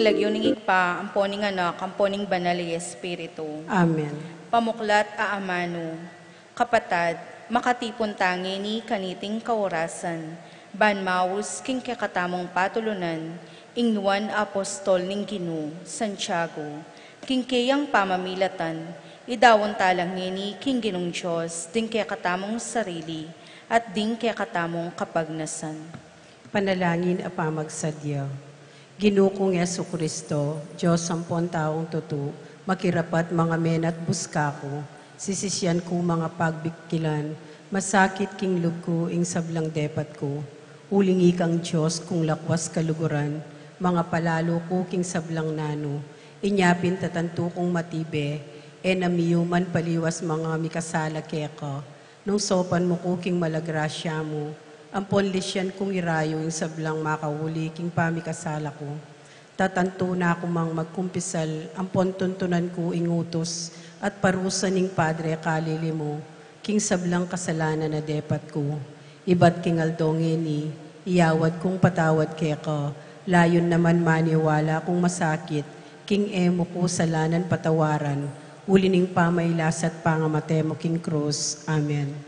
Inglagyo ning igpa, amponing anak, amponing banal y Espiritu. Amen. Pamuklat aamano, kapatad, makatipon tangi ni kaniting kaorasan, banmaus king kakatamong patulunan, ingnuan apostol ning Ginu, Santiago, king kayang pamamilatan, idawon talang ni king Ginong Diyos, ding kakatamong sarili, at ding kakatamong kapagnasan. Panalangin a pamagsadya. Ginukong Yesu Kristo, Diyos sampon taong tutu, makirapat mga men at buskako, sisisyan ko mga pagbikkilan, masakit king lub ko ing sablang depat ko, ulingi kang Diyos kung lakwas kaluguran, mga palalo ko king sablang nano, inyapin tatanto kong matibe, enamiyuman paliwas mga mikasala keka, nung sopan mo ko king malagrasya mo, ampon lisyan kong irayo ing sablang makahuli king pamikasala ko. Tatanto na ako mang magkumpisal, ampon tuntunan ko ingutos, at parusa ning Padre kalili mo, king sablang kasalanan na depat ko. Ibat king aldongeni, iyawad kong patawad keka, layon naman maniwala kung masakit, king emo ko salanan patawaran, ulining pamaylas at pangamatemo king krus. Amen.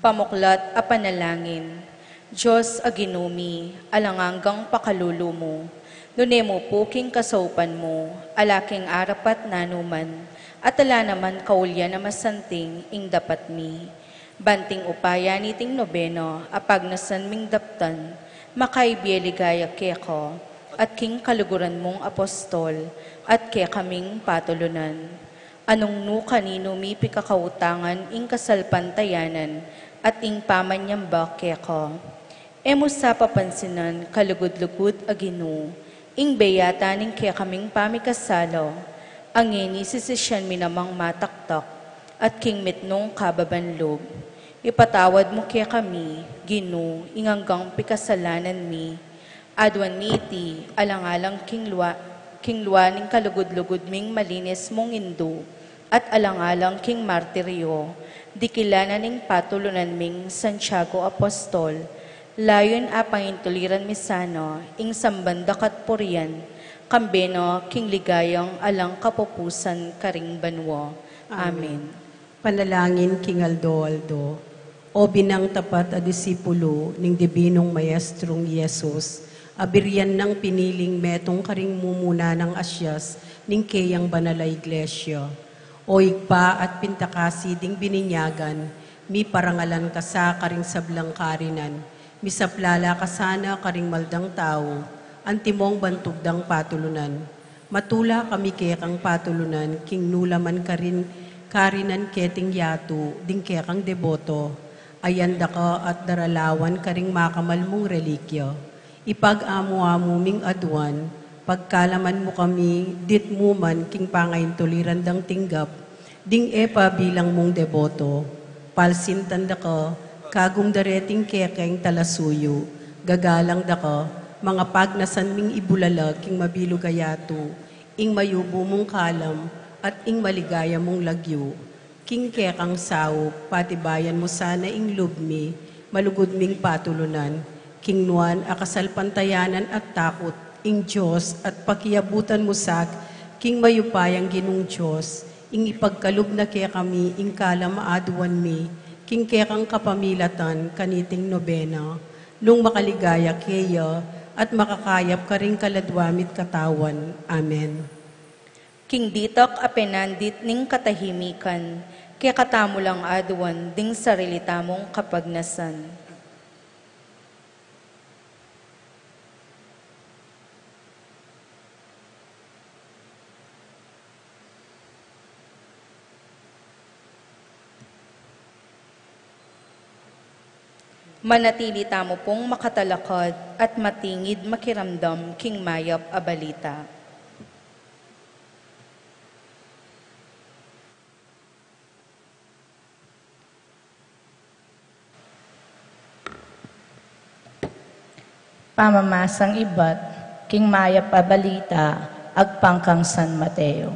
Pamuklat a panalangin. Diyos aginumi, alanganggang pakalulu mo, lunemo po king kasaupan mo, alaking arapat nanuman, at ala naman kaulya na masanting ing dapat mi. Banting upaya niting nobeno, apag nasan ming daptan, makaibieligaya keko, at king kaluguran mong apostol, at ke kaming patulunan. Anong nu kanino mi pikakautangan ing kasalpantayanan, at ing pamanyamba keko. Emo sa papansinan, kalugod-lugod aginu, ing beyata ning kaya kaming pamikasalo, ang ini sisisyan minamang mataktak, at king mitnong kababanlog. Ipatawad mo kaya kami, Ginu, inganggang pikasalanan mi, adwan miti, alang-alang king luwa ning kalugod-lugod ming malinis mong indo, at alang-alang king martiryo, dikilanan ning patulunan ming Santiago Apostol, layon apangintuliran misano, ing sambanda kat purian, kambeno king ligayang alang kapupusan karing banwo. Amen. Panalangin king Aldo, o binang tapat a disipulo ning dibinong maestrong Yesus, abiryan ng piniling metong karing mumuna ng asyas ning kayang banala iglesia. O igpa at pintakasi ding bininyagan, mi parangalan ka sa karing sablang karinan, misaplala ka sana karing maldang tao, antimong bantugdang patulunan. Matula kami kekang patulunan, king nulaman karin karinan keting yatu, ding kekang deboto, ayanda ka at daralawan karing makamal mong relikyo. Ipag-amu-amu ming aduan, pagkalaman mo kami, dit mo man king pangayin tuliran dang tinggap, ding epa bilang mong deboto. Palsim tanda ka, kagum dareting kekeng talasuyo, gagalang da ka, mga pagnasan ming ibulala king mabilugayatu, ing mayubo mong kalam, at ing maligaya mong lagyo. King kekang sao, patibayan mo sana ing lubmi, malugod ming patulunan, king nuan akasal pantayanan at takot, ing Diyos at pakiabutan mo sak, king mayupayang ginung Diyos, ing ipagkalub na kaya kami, ing kalam maaduan mi, king kekang kapamilatan, kaniting nobena, nung makaligaya kaya, at makakayap ka rin kaladwamit katawan. Amen. King ditak apenandit ning katahimikan, kaya katamo lang aduan ding sarili tamong kapagnasan. Manatili tamo pong makatalakad at matingid makiramdam king mayap a balita. Pamamasang ibat, king mayap a balita, agpangkang San Mateo.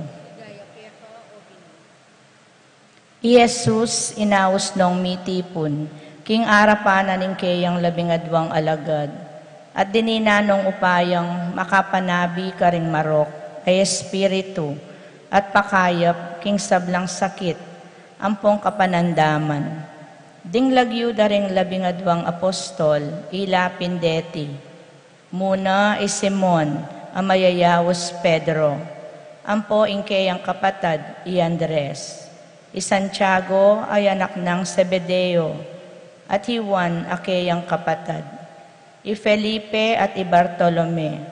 Jesus inaus nong mitipon, king arapanan ning kayang 12 alagad, at dininanong upayang makapanabi karing marok, ay espiritu, at pakayap king sablang sakit, ampong kapanandaman. Ding lagyo daring 12 apostol, ilapin deti. Muna ay Simon, ang mayayawos Pedro, ampo ing kayang kapatad, i Andres. I Santiago ay anak ng Zebedeo, at si Juan akeyang kapatad, i Felipe at i Bartolome,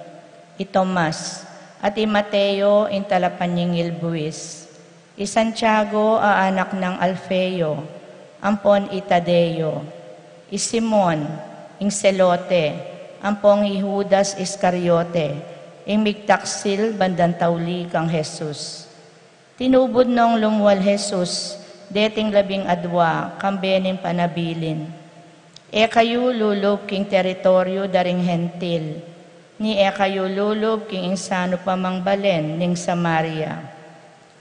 i Tomas, at i Mateo in talapanying Buwis, i Santiago a anak ng Alfeo, ampon i Tadeo, i Simon, ing Selote, ampong i Judas Iscariote, ing migtaksil bandang tauli kang Jesus. Tinubod nong lumuwal Jesus, deting 12 kambening panabilin. E kayo lulub king teritoryo daring hentil, ni e kayo lulub king insano pamang balen ning Samaria.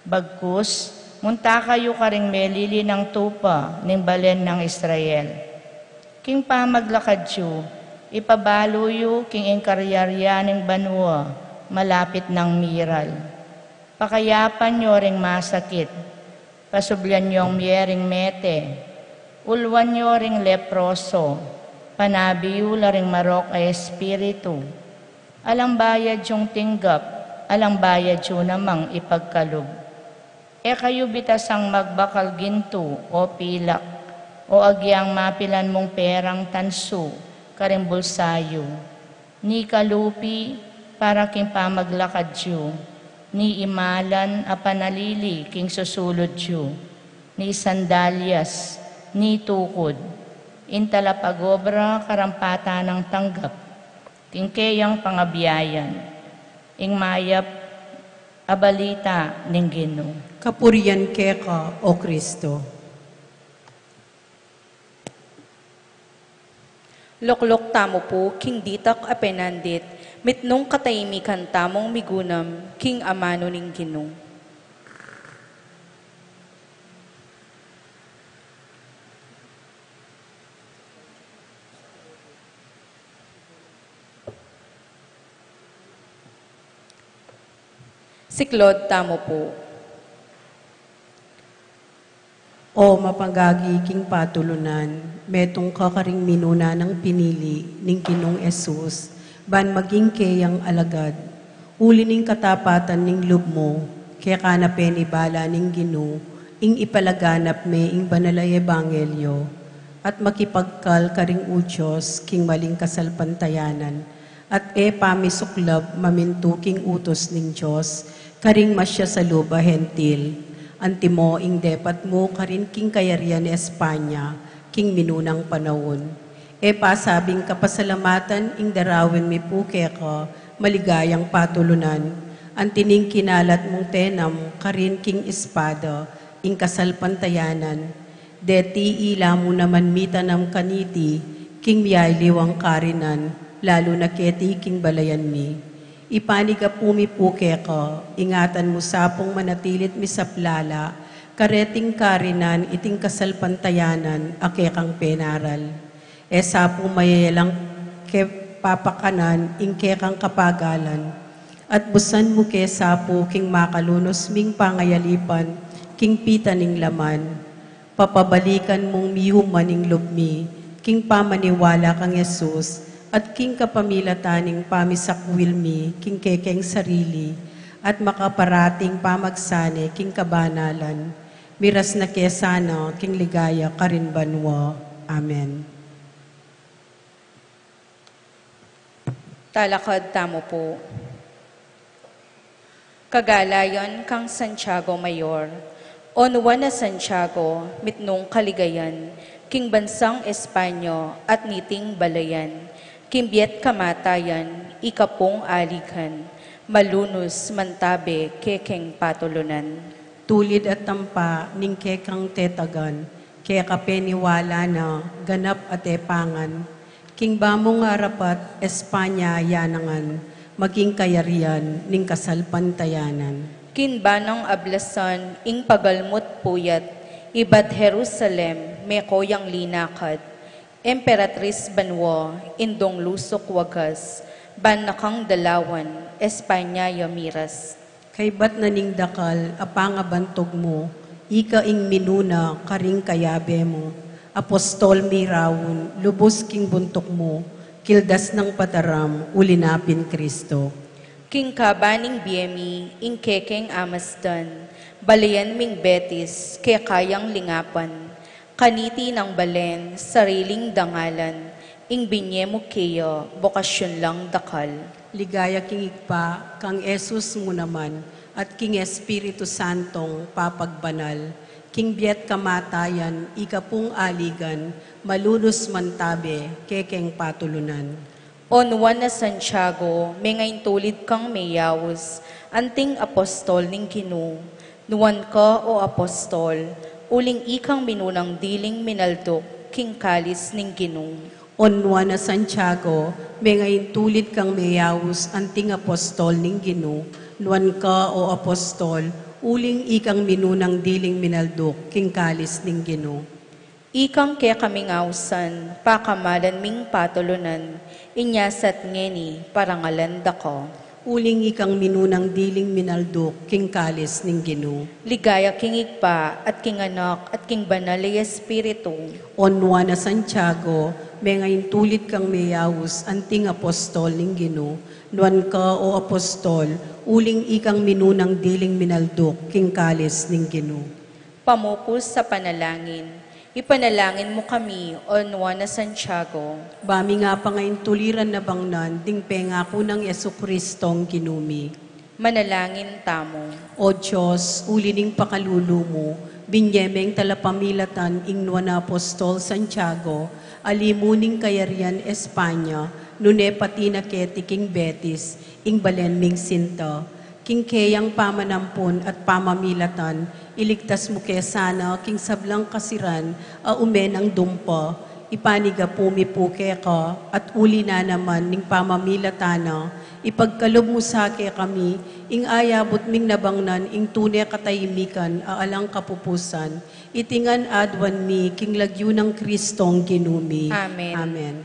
Bagkus, munta kayo karing melili ng tupa ning balen ng Israel. King pamaglakad yu, ipabalo yu king ingkaryarya ning banwa, malapit ng miral. Pakayapan nyo ring masakit, pasublyan nyo ang miyering mete, ulwan nyo ring leproso, panabiyo la ring marok ay espiritu. Alang bayad yung tinggap, alang bayad yung namang ipagkalub. E kayo bitasang magbakal ginto o pilak, o agyang mapilan mong perang tansu, karing bulsayo, ni kalupi para king pamaglakad yu, ni imalan a panalili king susulod yu, ni sandalyas, ni tukod, intalapagobra karampata ng tanggap, king kayang pangabiyayan, ing mayap abalita ning Ginoo. Kapurian keka, O Kristo. Loklok tamo po, king ditak apenandit, mitnong katahimikan tamong migunam, king amano ning Ginoo. Siklod tamo po. O mapagagiging patulunan, metong kakaring minuna ng pinili ning Ginong Esus, ban maging kayang alagad, uli ning katapatan ning lub mo, kaya kanapin ibala ning Ginoo, ing ipalaganap me ing banalay ebanghelyo, at makipagkal karing udyos king maling kasalpantayanan, at pamisuklab mamintuking utos ning Diyos, karing masya sa luba hentil, antimo ing depat mo karin king kayarian ni Espanya, king minunang panahon. Pasabing kapasalamatan ing darawin mi puke ka, maligayang patulunan, antining kinalat mong tenam, karin king espada, ing kasalpantayanan, deti ila mo naman mitanam kaniti, king miyay liwang karinan, lalo na keti king balayan mi. Ipaniga pumi puke ka, ingatan mo sapong manatilit mi saplala, kareting karinan, iting kasalpantayanan, akekang penaral. Sapo mayayalang ke papakanan, ing kekang kapagalan, at busan mo ke sapo king makalunos ming pangayalipan, king pita ning laman, papabalikan mong miyumaning lubmi, king pamaniwala kang Yesus, at king kapamilataning pamisakwil mi, king kekeng sarili, at makaparating pamagsane, king kabanalan, miras na kesana, king ligaya karinbanwa. Amen. Talakad tamo po. Kagalayon kang Santiago Mayor, Onwa na Santiago, mitnong kaligayan, king bansang Espanyo at niting balayan, kimbiet kamatayan, ikapong aligan, malunos mantabe kekeng patulunan. Tulid at tampa ning kekang tetagan, kaya kapeniwala na ganap at epangan, king bamong harapat Espanya yanangan, maging kayarian ning kasalpantayanan. Kinbanang ablasan, ing pagalmot puyat, ibat Jerusalem, mekoyang linakad, Emperatriz Banwa, indong lusok wagas, banakang dalawan, Espanya yamiras. Kay bat naning dakal, apangabantog mo, ika ing minuna, karing kayabe mo, apostol mirawon, lubos king buntok mo, kildas ng pataram, ulinapin Kristo. King kabaning biyemi, ing kekeng amasdan, balayan ming betis, kaya kayang lingapan, kaniti ng balen, sariling dangalan, ing binyemo keyo, bokasyon lang dakal. Ligaya king igpa, kang Jesus mo naman, at king Espiritu Santong papagbanal, king biet kamatayan, ikapung aligan, malunos mantabe, kekeng patulunan. Onwa na Santiago, may ngayon tulid kang mayawos, anting apostol ning Ginu, nuwan ka o apostol, uling ikang minunang diling minaldok, king kalis ning Ginu. Onwa na Santiago, may ngayon tulid kang mayawos, anting apostol ning Ginu, nuwan ka o apostol, uling ikang minunang diling minaldok, king kalis ning Ginu. Ikang kaya kaming awsan, pakamalan ming patulunan, inyasat ngeni, parangalan dako. Uling ikang minunang diling minaldok, king kalis ning Ginu. Ligaya king igpa, at king anak, at king banal ay Espiritu. Onwa na Santiago, may ngayon tulid kang mayawos, anting apostol ning Ginu, nuwan ka o apostol, uling ikang minunang diling minaldok, king kalis ning Ginu. Pamupos sa panalangin, ipanalangin mo kami, Onwa na Santiago. Bami nga pa ngayon tuliran na bangnan, ding pengako ng Yesu-Kristong kinumi. Manalangin tamo. O Diyos, ulining pakalulu mo, binyemeng talapamilatan ingwa na Apostol Santiago, alimuning kayarian Espanya, nune pati na keti king Betis, ing balenming sinta, king keyang pamanampon at pamamilatan, iligtas mo kesana, king sablang kasiran, umen ang dumpa, ipaniga pumipuke ka, at uli na naman ning pamamilatana, ipagkalob mo sake kami, ing ayabot ming nabangnan, ing tunay katahimikan, aalang kapupusan, itingan adwan mi, king lagyo ng Kristong ginumi. Amen. Amen.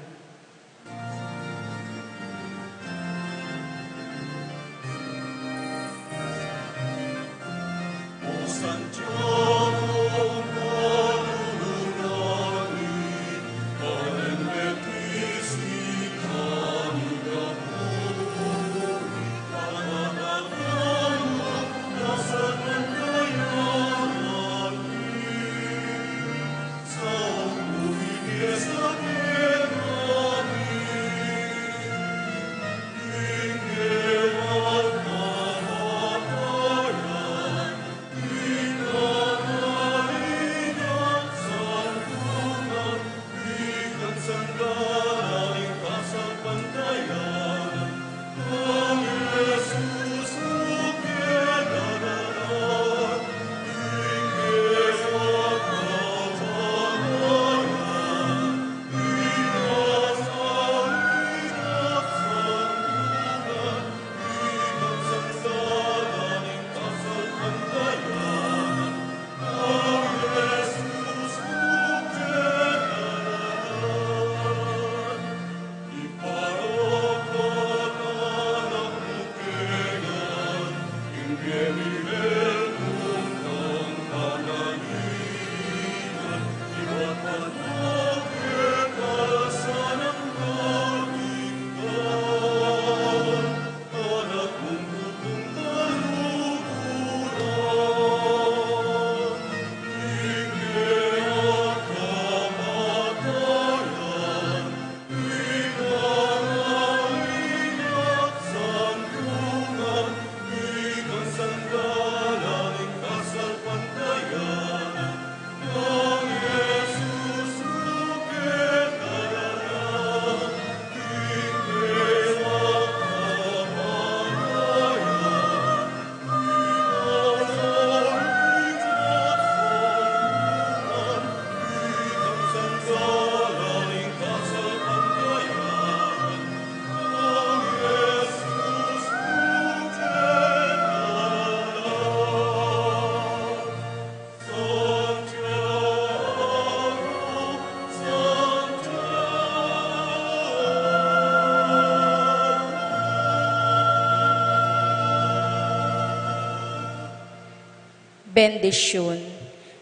Bendisyon.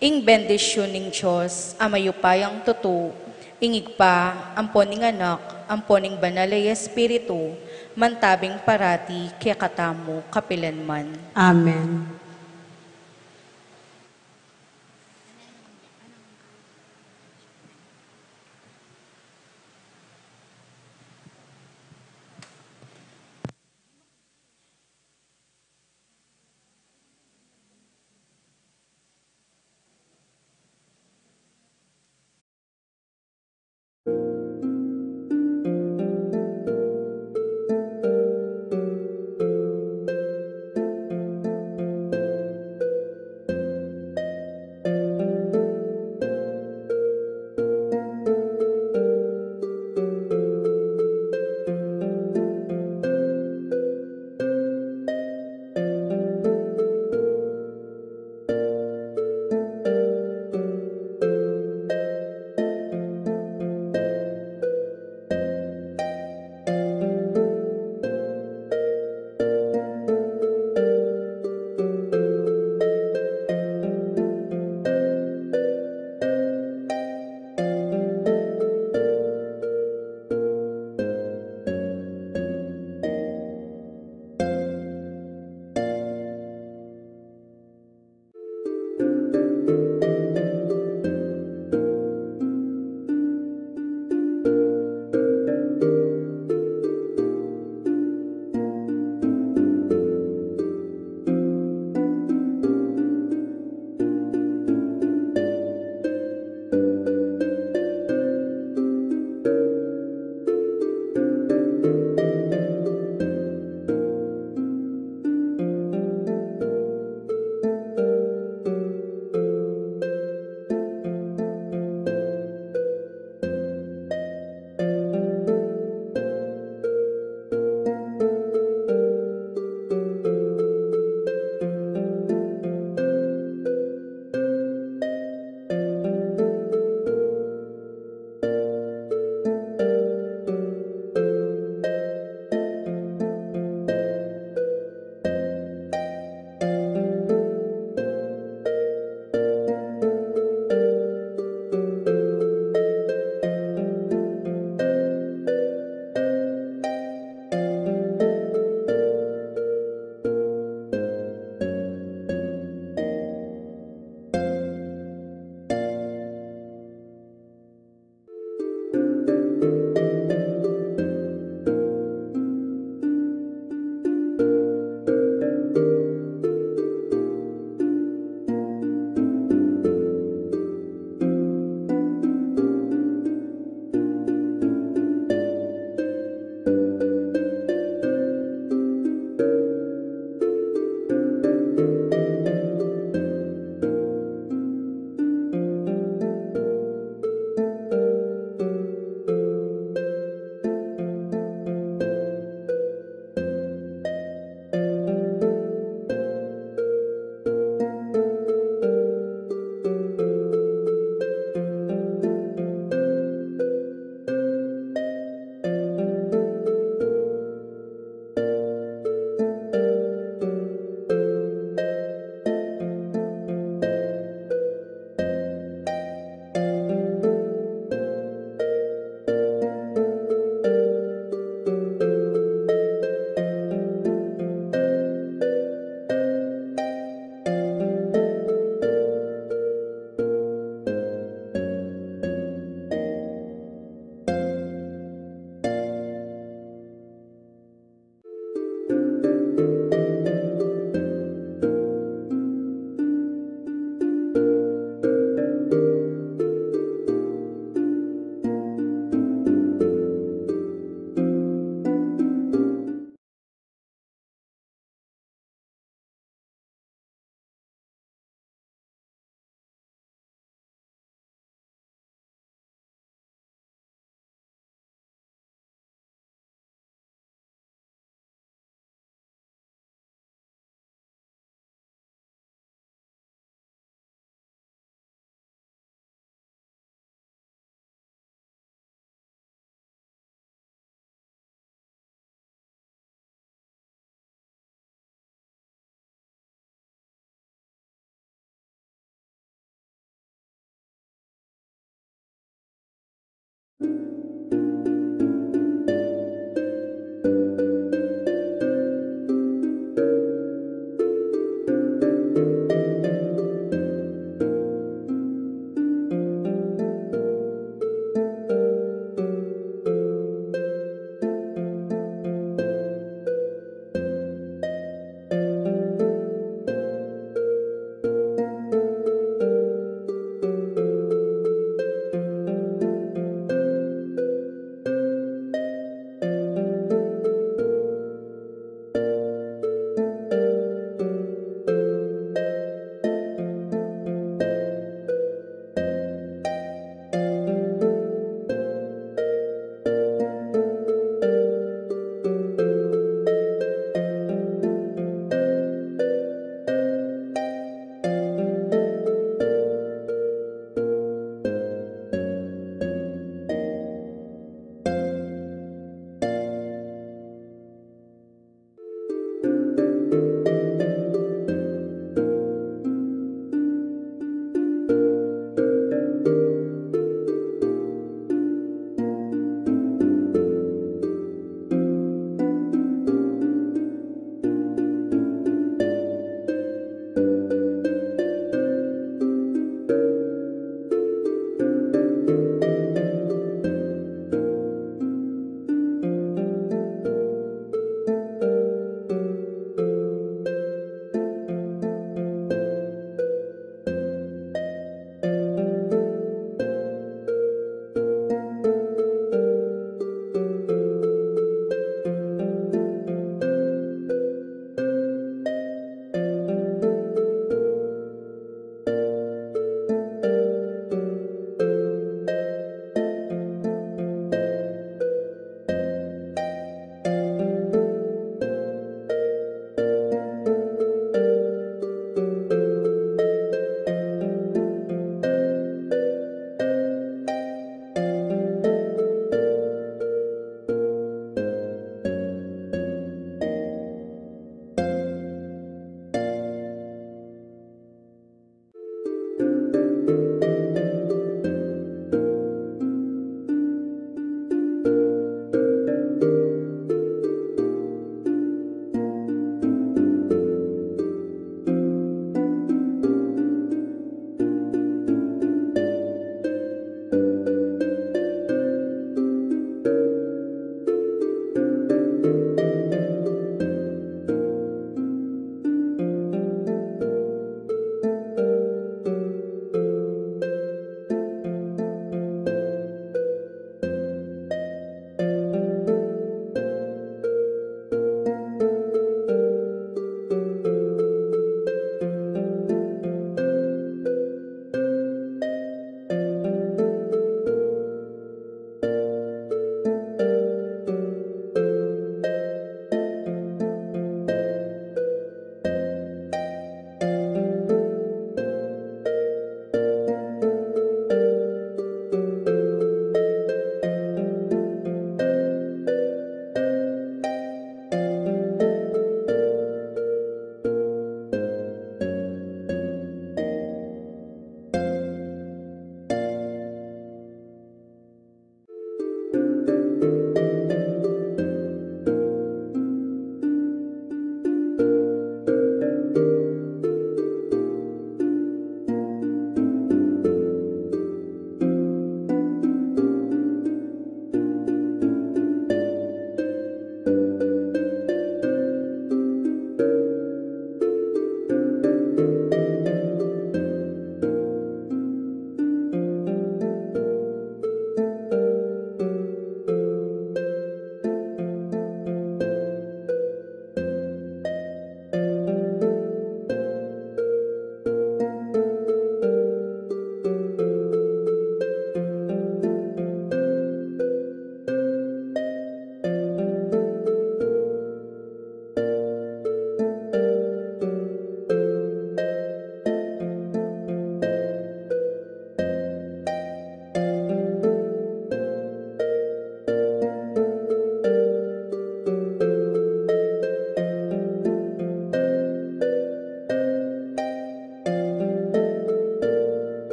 Ing bendisyon ning Diyos, amayupayang tuto, ingigpa, amponing anak, amponing banalay espiritu, mantabing parati, kaya katamo, kapilanman. Amen.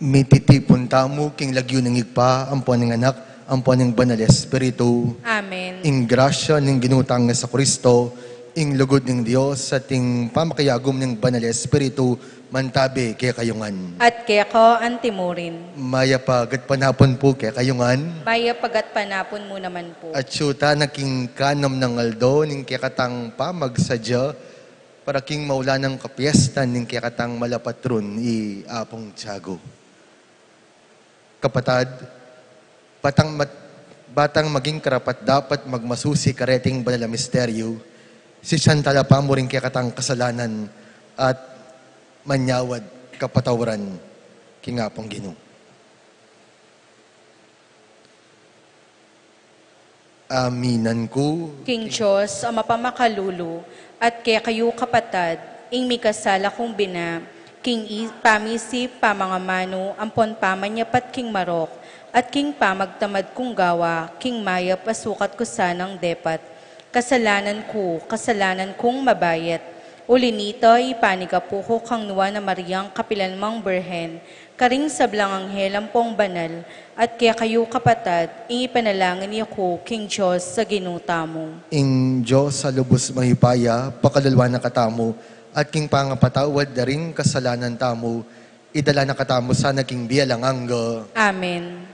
May titipon tamo king lagyo ng igpa, ampuan ng anak, ampuan ng banal espiritu. Amen. Ing grasya ng ginutang sa Kristo, ing lugod ng Dios sa ting pamakayagom ng banal espiritu, mantabi kaya kayungan. At kaya ko antimurin. Maya pagat panapon po kaya kayungan. Maya pagat panapon mo naman po. At syuta naking kanom ng aldo, ning kaya katang pamagsadya, para king maula ng kapiestan, ning kaya katang malapatron, apong Tiago. Kapatad, batang maging karapat dapat magmasusi kareting banal na misteryo, si Santala pa mo rin kaya katang kasalanan at manyawad kapatawaran kingapong Ginoo. Aminan ko. King Diyos, ang mapamakalulu, at kaya kayo kapatad, ing mikasala kong bina, king pamisi pamangamano, ampon pamanyapat king marok, at king pamagtamad kong gawa, king maya pasukat ko sanang depat, kasalanan kong mabayat, ulinito ipanigapo ko kang nuwa na Mariang kapilanmang berhen, karing sablang anghel ampong banal, at kaya kayo kapatad, ing ipanalangin niyo ko, king Diyos, sa ginuta mo. Ing Diyos sa lubos mahipaya, pakalalwa na katamo, at king pangapatawad na rin kasalanan tamo, idala na katamo sa naging bialanganga. Amen.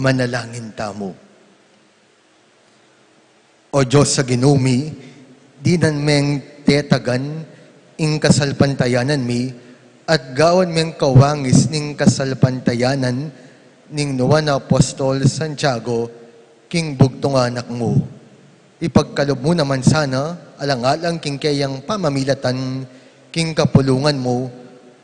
Manalangin tamo. O Diyos sa ginumi, di nan meng tetagan, ing kasalpantayanan mi, at gawan meng kawangis ning kasalpantayanan, ning nuwa na Apostol Santiago, king bugtong anak mo. Ipagkalob mo naman sana, alang-alang king kayang pamamilatan, king kapulungan mo,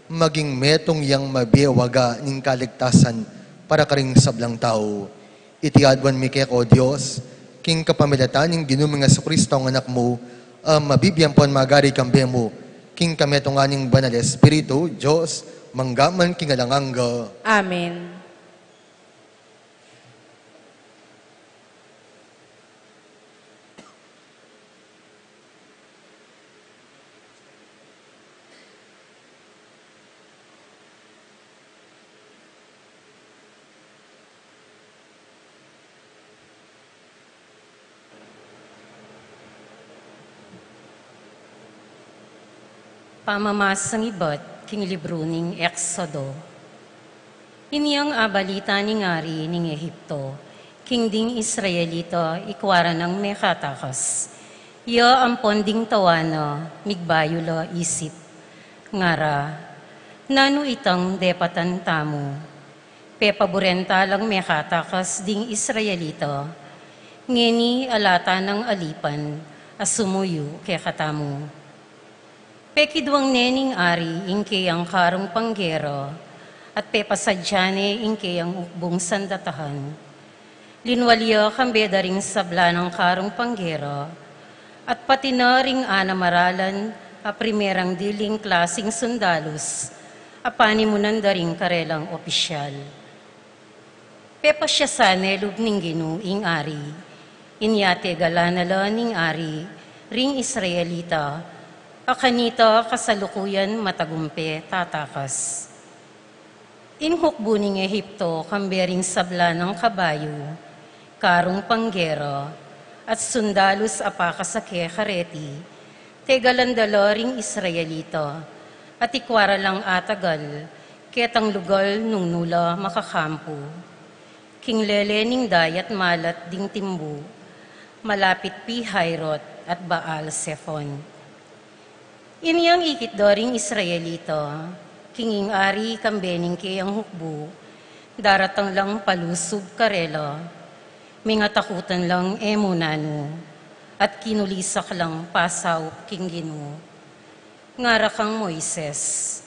maging metong yang mabiyawaga ning kaligtasan, para karing sablang tao. Itiadwan mi kaya ko, Diyos, king kapamilatan ng ginuming Jesucristo ang anak mo, mabibiyang po magari kambe mo, king kametong aning banal Espiritu, Diyos, manggaman king alanganga. Amen. Pamamasang iba't king libro ning Exodo. Iniyang abalita ni ngari ning Ehipto, king ding Israelita ikwara ng mekatakas. Ya ampon ding tawana, migbayula isip. Ngara, nano itang depatan tamo. Pepaborenta lang mekatakas ding Israelita. Ngeni alata ng alipan, asumuyo kaya katamo. Pekidwang nening ari ingke ang karong panggero at pepasadyane ingke ang ukbong sandatahan. Linwalya kambeda ring sabla ng karong panggero, at pati na ring anamaralan a primerang diling klasing sundalos, apanimunan da ring karelang opisyal. Pepa siya sa nelub ning ginuing ari, inyate galanala ning ari, ring Israelita, akanita kasalukuyan matagumpe tatakas. Inhukbo ning Ehipto kambering sabla ng kabayo, karong panggero, at sundalos apakasake kareti, tegalandalo ring Israelita, at ikwara lang atagal, ketang lugal nung nula makakampo. Kinglele ning dayat malat ding timbu, malapit Pi-Hairot at Baal Zephon. Inyang ikit doring Israelita, kinging ari kambening kayang hukbo, daratang lang palusub karela, mingatakutan lang emunano, at kinulisak lang pasaw kinggino. Ngara kang Moises,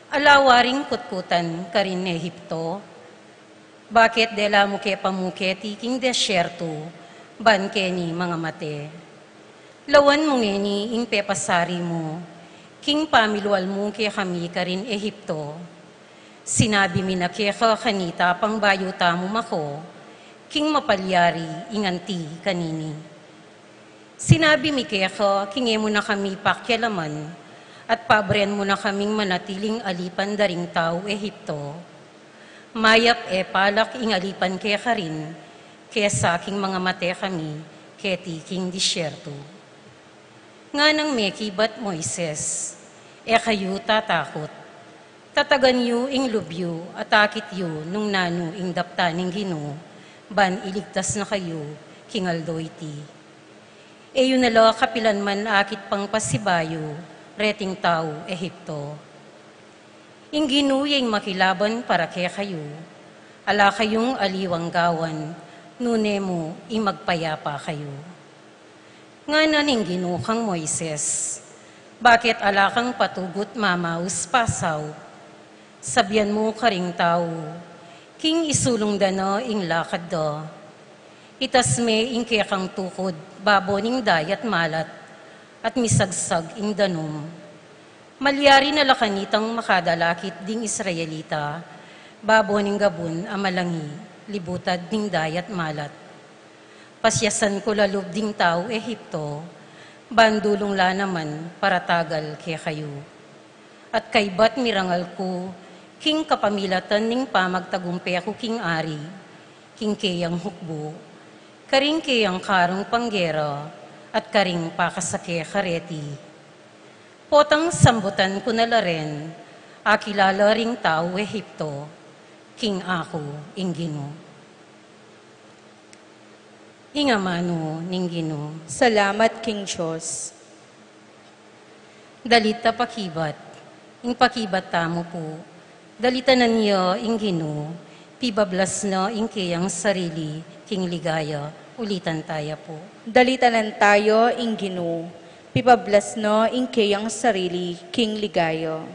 alawaring kutkutan karin Ehipto, bakit dela muke pamuke tiking desyerto, banke ni mga mate. Lawan mo ngeni ing pepasari mo, king pamilual mo kaya kami karin Ehipto. Sinabi mi na kaya kanita pang bayuta mo mako, king mapalyari inganti kanini. Sinabi mi kaya kinge mo na kami pakyalaman, at pabren mo na kaming manatiling alipan daring tao Ehipto. Mayap palak ingalipan kaya ka rin, kaya sa aking mga mate kami, keti king disyerto. Nga nang mekibat Moises, kayo tatakot. Tatagan yu ing lubyo, atakit yu nung nanu ing dapta ning Gino, ban iligtas na kayo, kingaldoy ti. Yun nala kapilan man akit pang pasibayo, reting tao Ehipto. Ing ginuyeng makilaban para kaya kayo, ala kayong aliwang gawan, nune mo ing magpayapa kayo. Nga naning ginukang Moises, bakit ala kang patugot mamaus pasaw? Sabyan mo karing tao, king isulong dano ing lakad do. Itas me ing kaya kang tukod, babo ning dayat malat, at misagsag ing danom. Malyari na lakanitang makadalakit ding Israelita, babo ning gabon amalangi, libutad ding dayat malat. Pasyasan ko lalub ding tao Ehipto, bandulong la naman para tagal kaya kayo. At kay bat mirangal ko, king kapamilatan ning pamagtagumpe ako king ari, king kayang hukbo, karing kayang karong panggera, at karing pakasake kareti. Potang sambutan ko na rin, akilala ring tao Ehipto, king ako inggino. Ingamano ninggino. Salamat, King Diyos. Dalita pakibat, ing pakibat tamo po, dalita na niyo inggino, pibablas no ing kayang sarili, king ligaya, ulitan tayo po. Dalitanan tayo, inggino, pipablas no ing kayang sarili, king ligayo.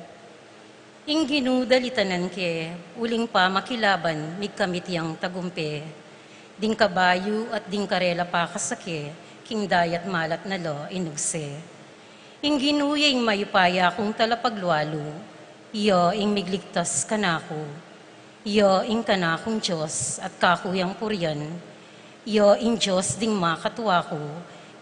Inggino dalitanan ke, uling pa makilaban, migkamit yang tagumpe, ding kabayo at ding karela pa kasake, king dayat malat na lo inugse. Inggino yung mayupaya kung talapaglualo, iyo ing migligtas kanako, iyo ing kanakong Diyos at kakuyang puryan, iyo ing Diyos ding makatuwa ko,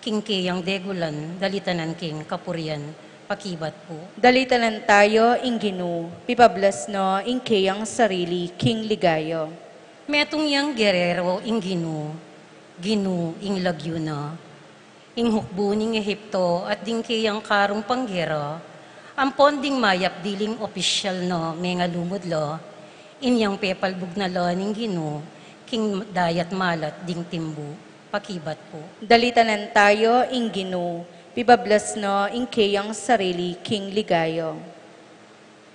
king kayang degulan, dalitanan king kapuryan, pakibat po. Dalitanan tayo, inggino, pipablas no ing kayang sarili, king ligayo. Metong yang gerero ing Gino, Gino ing lagyo na, ing hukbo ning Ehipto at ding kayang karong panggera, ampon ding mayap diling opisyal no, may nga lumudlo, inyang pepalbog na lo ning Gino, king dayat malat ding timbu, pakibat po. Dalitanan tayo, inggino, pipablas no ing kayang sarili, king ligayo.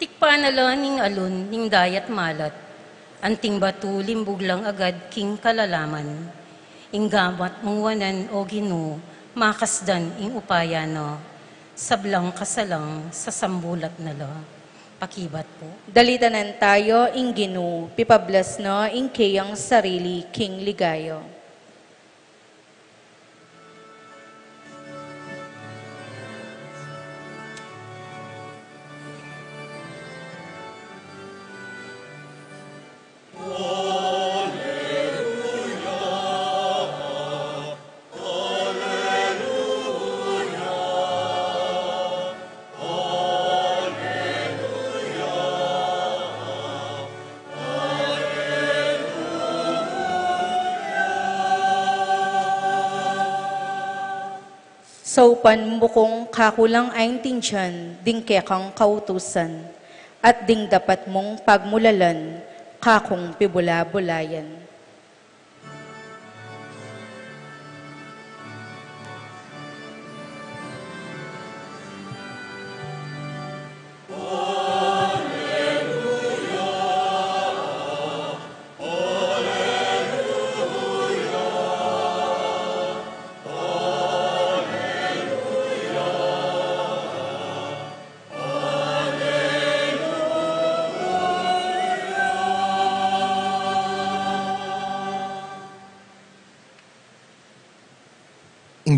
Tikpa na lo ning alun ning dayat malat, anting batu limbog lang agad king kalalaman, ing gamat mungwanan o Gino, makasdan ing upaya no, sablang kasalang sa sambulat na lo. Pakibat po. Dalitanan tayo, inggino, pipablas no ing kayang sarili, king ligayo. Saupan mo kong kakulang aintindihan, ding kekang kautusan, at ding dapat mong pagmulalan, kakong pibula-bulayan.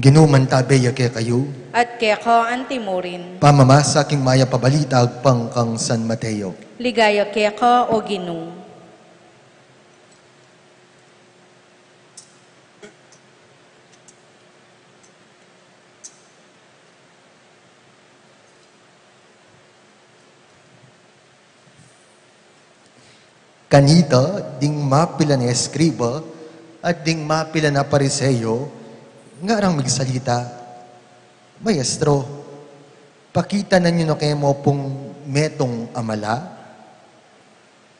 Ginuman tabeya kaya kayo, At keka antimorin, pamamasa king maya pabalitag pang kang San Mateo. ligaya keka o Ginoo. Kanita, ding mapila na eskriba, at ding mapila na pariseyo, nga rang magsalita, Maestro, pakita na nyo na kayo mo pong metong amala.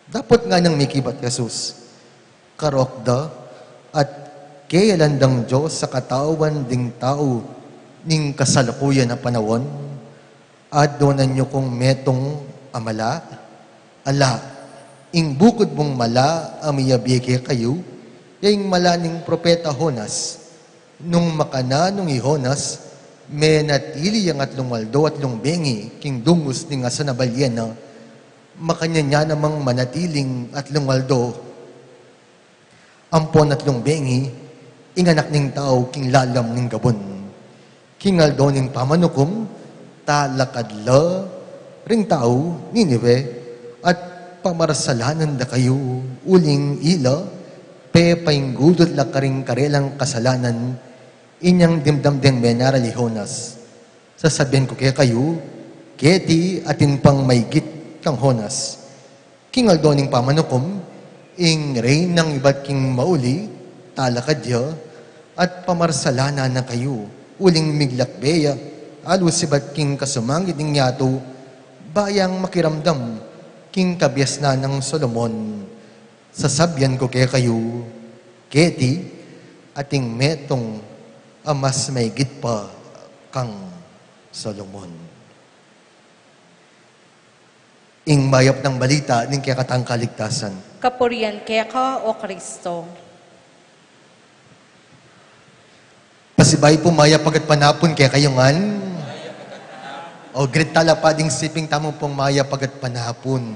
Dapat nga nang mikibat Jesus, karokda, at kailandang Diyos sa katawan ding tao, ning kasalukuyan na panahon, at doon nyo kong metong amala, ala, ing bukod mong mala, amiyabike kayo, yung mala ning propeta Honas, nung makana nung Honas, may natili ang atlong waldo at bengi, king dungus ni nga sa nabalyan na, makanya niya namang manatiling atlong waldo. Ampon atlong bengi, inganak ning tao, king lalam ning gabon. King aldo ning pamanukom, talakadla, ring tao, Ninive, at pamarassalanan da kayo, uling ila, pepaing gudot la karing karelang kasalanan, inyang dimdam din menara lihonas. Sasabihin ko kaya kayo, keti atin pang maygit kang honas. King aldoning pamanukom, ing rain ng iba't king mauli, talakadya, at pamarsalana na kayo, uling miglakbeya, alus iba't king kasumangit ng yato, bayang makiramdam, king kabyas na ng Solomon. Sasabyan ko kaya kayo, keti, ating metong mas maigit pa kang Solomon. Ing mayap ng balita, ning kaya katang kaligtasan. Kapurian keka o Kristo. Pasibay po maya pagat panapon kaya kayongan. O grit tala pa ding siping tamo pong maya pagat panapon.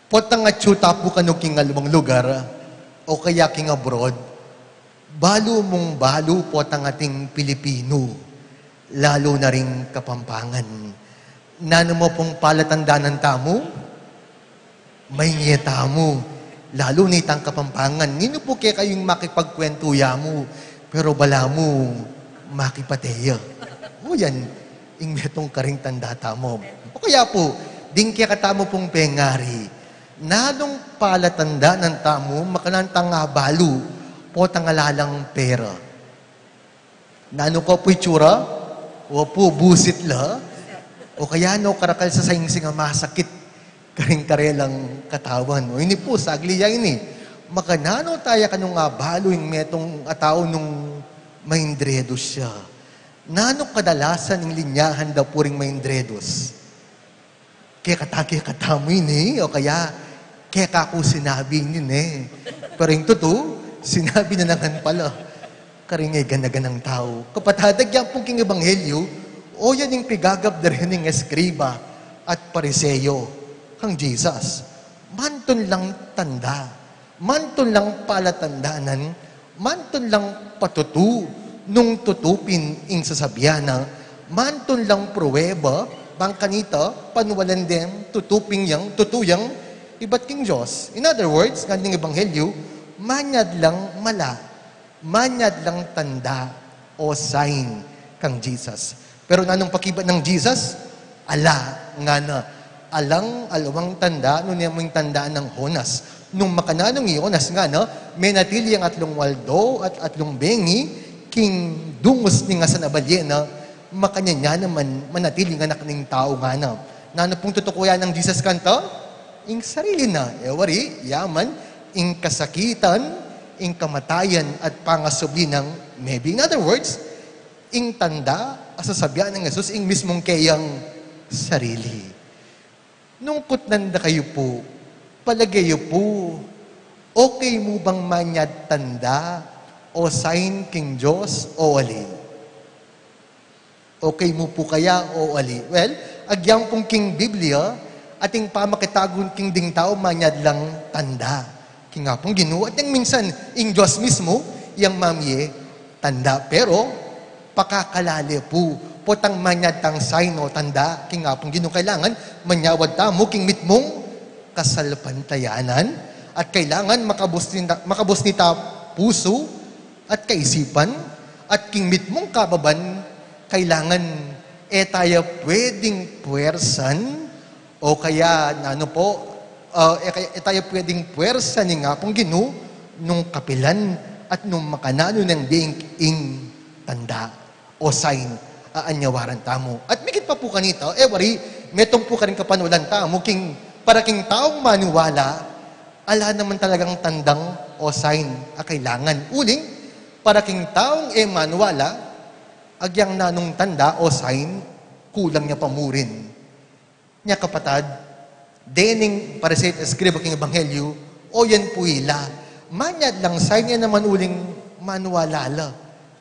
Potang at syuta po kano king alawang lugar, o kaya king abroad, balo mong balo potang ating Pilipino, lalo na rin Kapampangan. Nano mo pong palatandanan tamo, may ngeta mo, lalo na itang Kapampangan. Nino po kaya kayong makipagkwentuya mo, pero bala mo, makipateya. O yan, ing metong karing tandata mo. O kaya po, ding kaya katamo pong pengari, nanong palatanda ng tamo, makanantang nga balo, po tangalalang pera. Nano ko po itsura, o po busit la, o kaya no karakal sa sayingsing nga masakit, karing karelang katawan. O ini po, sagli yan ini. Makanano tayo kanong nga balo, yung metong atao nung maindredos siya. Nano kadalasan yung linyahan daw puring maindredos? Kaya katamo ini, o kaya kaya kako sinabi yun eh. Pero yung totoo, sinabi na nangan pala. Karingay ganaganang tao. Kapatadagyan pong king ebanghelyo, o yan yung pigagab na rin ng eskriba at pariseyo, kang Jesus. Manton lang tanda, manton lang palatandanan, manton lang patutu, nung tutupin ing sasabiana, manton lang pruweba, bang kanita, panwalan din, tutuping yang, tutuyang, iba't king Diyos. In other words, nganding ebanghelyo, manyad lang mala, manyad lang tanda o sign kang Jesus. Pero nanong pakibat ng Jesus? Ala, nga na, alawang tanda, no niya mong tandaan ng Honas. Nung makananong Honas nga, no, may natili ang atlong waldo at atlong bengi, king dungos ni nga sa nabalye, na makanya niya naman manatili nga anak ng tao nga na. Nano pong tutukuyan ng Jesus kanta? Ing sarili na. Ewari, yaman, ing kasakitan, ing kamatayan at pangasubli ng maybe. In other words, ing tanda, asasabihan ng Jesus, ing mismong kayang sarili. Nung kutnanda kayo po, palagayo po, okay mo bang manyad tanda o sign king Diyos o ali? Okay mo po kaya o ali? Well, agyang pong king Biblia, ating pamakitagon king ding tao manyad lang tanda. King nga pong Ginoo, at yung minsan, ing Diyos mismo, yung mamye, tanda. Pero, pakakalali po, potang manyad tang sign o tanda, king nga pong Ginoo, kailangan manyawad tamo, king mitmong kasalpantayanan, at kailangan makabus nita puso at kaisipan, at king mitmong kababan, kailangan tayo pwedeng puwersan o kaya ano po, tayo pwedeng puwersan ni nga pong Ginoo nung kapilan at nung makanano ng ing tanda o sign aanyawaran tamo. At mikit pa po kanito, wari, metong po ka rin kapanulan tamo, king para king taong maniwala, ala naman talagang tandang o sign kailangan. Uling, para king taong maniwala, agyang nanong tanda o sign, kulang niya pamurin. Nya kapatad, dening para sa eskribo king ebanghelyo, o yan po ila, manyad lang sign niya naman uling manualala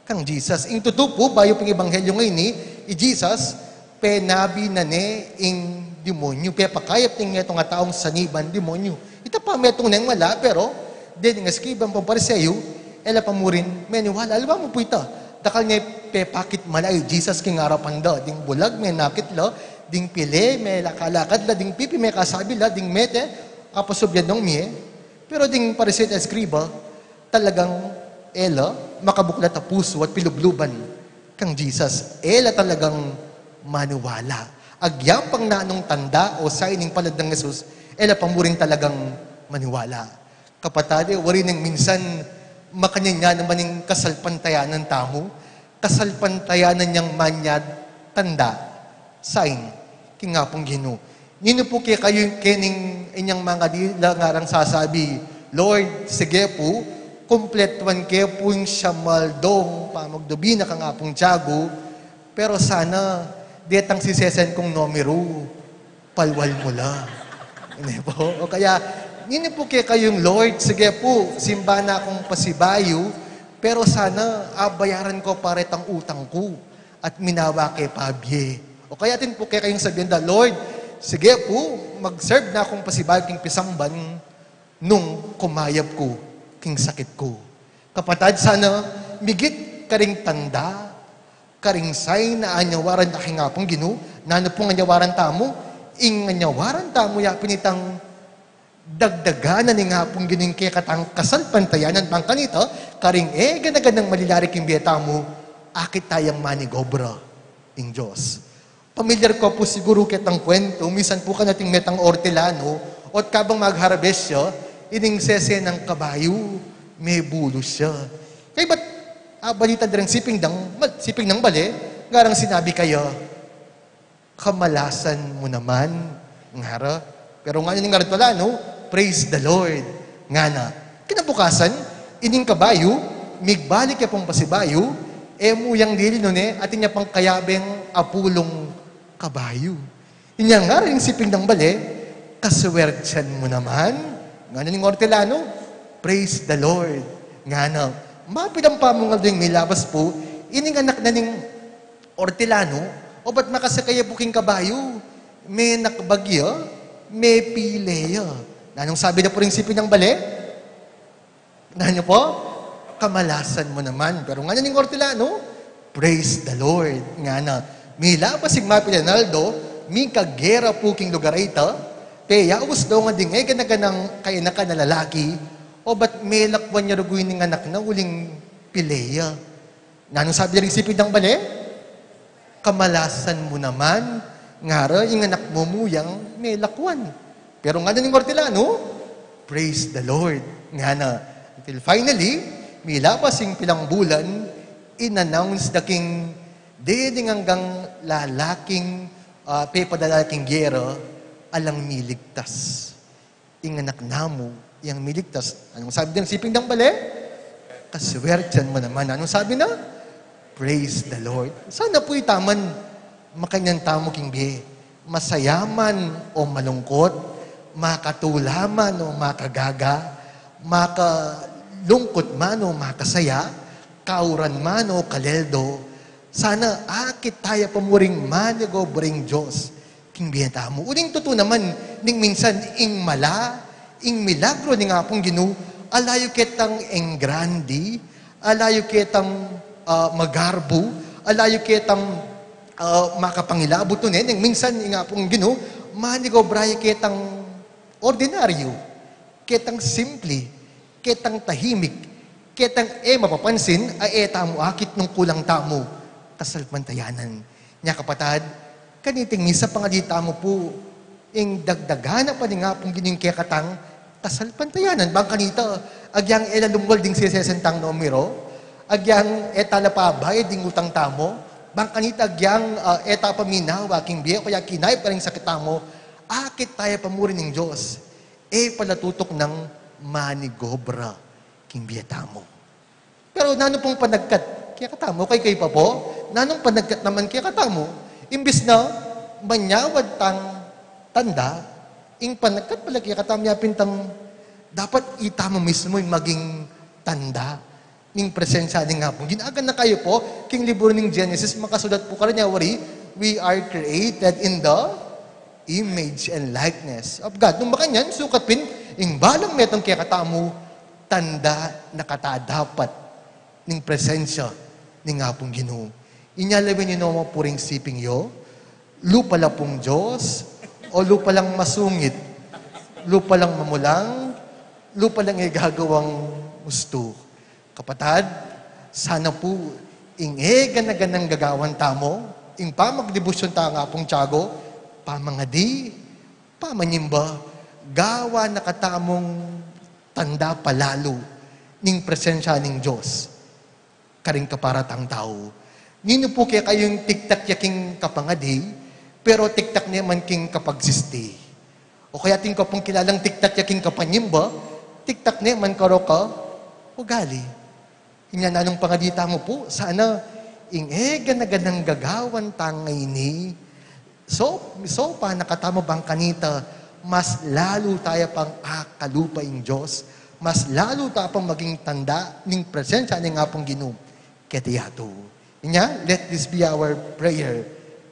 kang Jesus. Ing tuto po, bayo ping ebanghelyo ngayon ni, Jesus, penabi na ne ing demonyo, pakayap ting nga taong saniban demonyo. Ito pa, metong nang wala, pero, dening eskriban pang pariseyo, ela pamurin, meniwala, alam mo po ito, dakal niya pakit malay, Jesus king harapan da, ding bulag, may nakit la, ding pile, may lakalakad la, ding pipi, may kasabi la, ding mete, apasobyan ng miye. Pero ding pariset eskriba, talagang ela, makabuklat na puso at pilubluban kang Jesus. Ela talagang maniwala. Agyang pang nanong tanda o signing palad ng Jesus, ela pamuring talagang maniwala. Kapatade, wari nang minsan, makanya naman yung kasalpantayanan tamo, kasalpantayanan niyang manyad, tanda, sign, king nga pong Ginoo. Nino po kayo kening inyang mga dilangarang sasabi, Lord, sige po, kumpletuan kayo po yung siyamaldong pamagdubina ka nga pong tiyago, pero sana, detang sisesen kong numero, palwal mo lang. Hindi po? O kaya, nino po kayong Lord, sige po, simba na akong pasibayo, pero sana bayaran ko paretang utang ko at minawa kay pabye. O kaya din po kayong sabihin Lord, sige po, mag-serve na akong pasibayo king pisamban nung kumayab ko king sakit ko. Kapatad, sana migit karing tanda, karing sign na anyawaran na kingapong Ginoo, na ano pong anyawaran tamo, ing anyawaran tamo ya pinitang dagdaganan ni nga pong gining kaya katang kasalpantayanan pang kanito, karing ganaganang malilarik yung biyeta mo, akit tayang manigobra ing Diyos. Pamilyar ko po siguro kitang kwento, misan po ka nating metang ortelano, at kabang magharabes siya, ining sese ng kabayo, may bulo siya. Kaya ba't balita din siping ng bali, ngarang sinabi kayo, kamalasan mo naman, ngara. Pero nga yung ngarat wala, no? Praise the Lord. Nga na. Kinabukasan, ining kabayo, migbalik ya pong pasibayo, muyang dili nun atin niya pang kayabeng apulong kabayo. Inya nga rin siping ng bali, kaswertsan mo naman. Nga na yung ortelano, praise the Lord. Nga na, mapidang pamungal din nilabas po, ining anak na ning ortelano, o ba't makasakaya buking kabayo? May nakbagya, may pileya. Anong sabi na po rin sipin ng bali? Nanyo po? Kamalasan mo naman. Pero nga ning ortelano, praise the Lord. Nga na, may labasing mapilanaldo, may kagera po king lugar ita, kaya ubos daw nga ding ganaganang kaya na ka na lalaki, o ba't may lakwan niya ruguin ng anak na uling pileya? Nanong sabi rin sipin ng bali? Kamalasan mo naman, ngara yung anak mo muyang may lakwan. Pero nga na ni Hortelano, praise the Lord. Nga na, until finally, may labas yung pilang bulan, in-announce the king, deding hanggang lalaking, pepadalaking gera, alang miligtas. Yung anak namo, yung miligtas. Anong sabi ng siping ng bale? Kaswertian mo naman. Anong sabi na? Praise the Lord. Sana po'y taman makanyang tamo king biye. Masayaman o malungkot, makatulaman o makagaga, makalungkot man o makasaya, kauran man o kaleldo, sana akit tayo pamuring manigo bring Diyos. King biye tamo. Uling totoo naman, ning minsan ing mala, ing milagro ni nga pong Ginoo, alayo ketang enggrandi, alayo ketang magarbo, alayo ketang makapangilabot nun minsan nga pong Ginoo, manigo braya ketang ordinaryo, ketang simple, ketang tahimik, ketang mapapansin, ay tamo akit nung kulang tamo, kasalpantayanan. Nya kapatad, kaniting misa pangalita mo po, ing dagdagana pa nga pong Ginoo kaya katang, kasalpantayanan. Bang kanita, agyang elalumwal ding sisesentang numero, agyang etalapabay ding utang tamo, bang kanita agyang eta paminawa, king biya, kaya kinay pa rin sakit tamo, akit tayo pamurin ng Diyos, palatutok ng manigobra, king biya tamo. Pero nano pong panagkat, kaya katamo, kay pa po, nanong panagkat naman kaya katamo, imbis na manyawad tang tanda, ing panagkat pala kaya katamya pintang dapat itama mismo yung maging tanda ng presensya ng nga po. Ginagan na kayo po, king libro ng Genesis, makasulat po karanyawari, we are created in the image and likeness of God. Nung makanyan, sukatpin, ing balang metong kaya katamo, tanda na katadapat ng presensya ng nga pong Ginoo. Inyalawin nyo mo puring siping yo, lupa lang pong Diyos, o lupa lang masungit, lupa lang mamulang, lupa lang gagawang gusto. Kapatad, sana po, ganang gagawan tamo, ing pamagdebusyon ta nga pong tiyago, pamangadi, pamanyimba, gawa na katamong tanda palalo ning presensya ng Diyos. Karing kaparatang tao. Nino po kaya kayong tiktak yaking kapangadi, pero tiktak niya man king kapagsisti. O kaya ting kapong kilalang tiktak yaking kapanyimba, tiktak niya man karo ka, ugali. Inya na anong pangadita mo po, sana ganaganang gagawan tangay ni. So pa nakatamo bang kanita, mas lalo tayo pang akalupa in Diyos, mas lalo tayo pang maging tanda ng presensya ng nga pong Ginoo. Ketiyato. Inya, let this be our prayer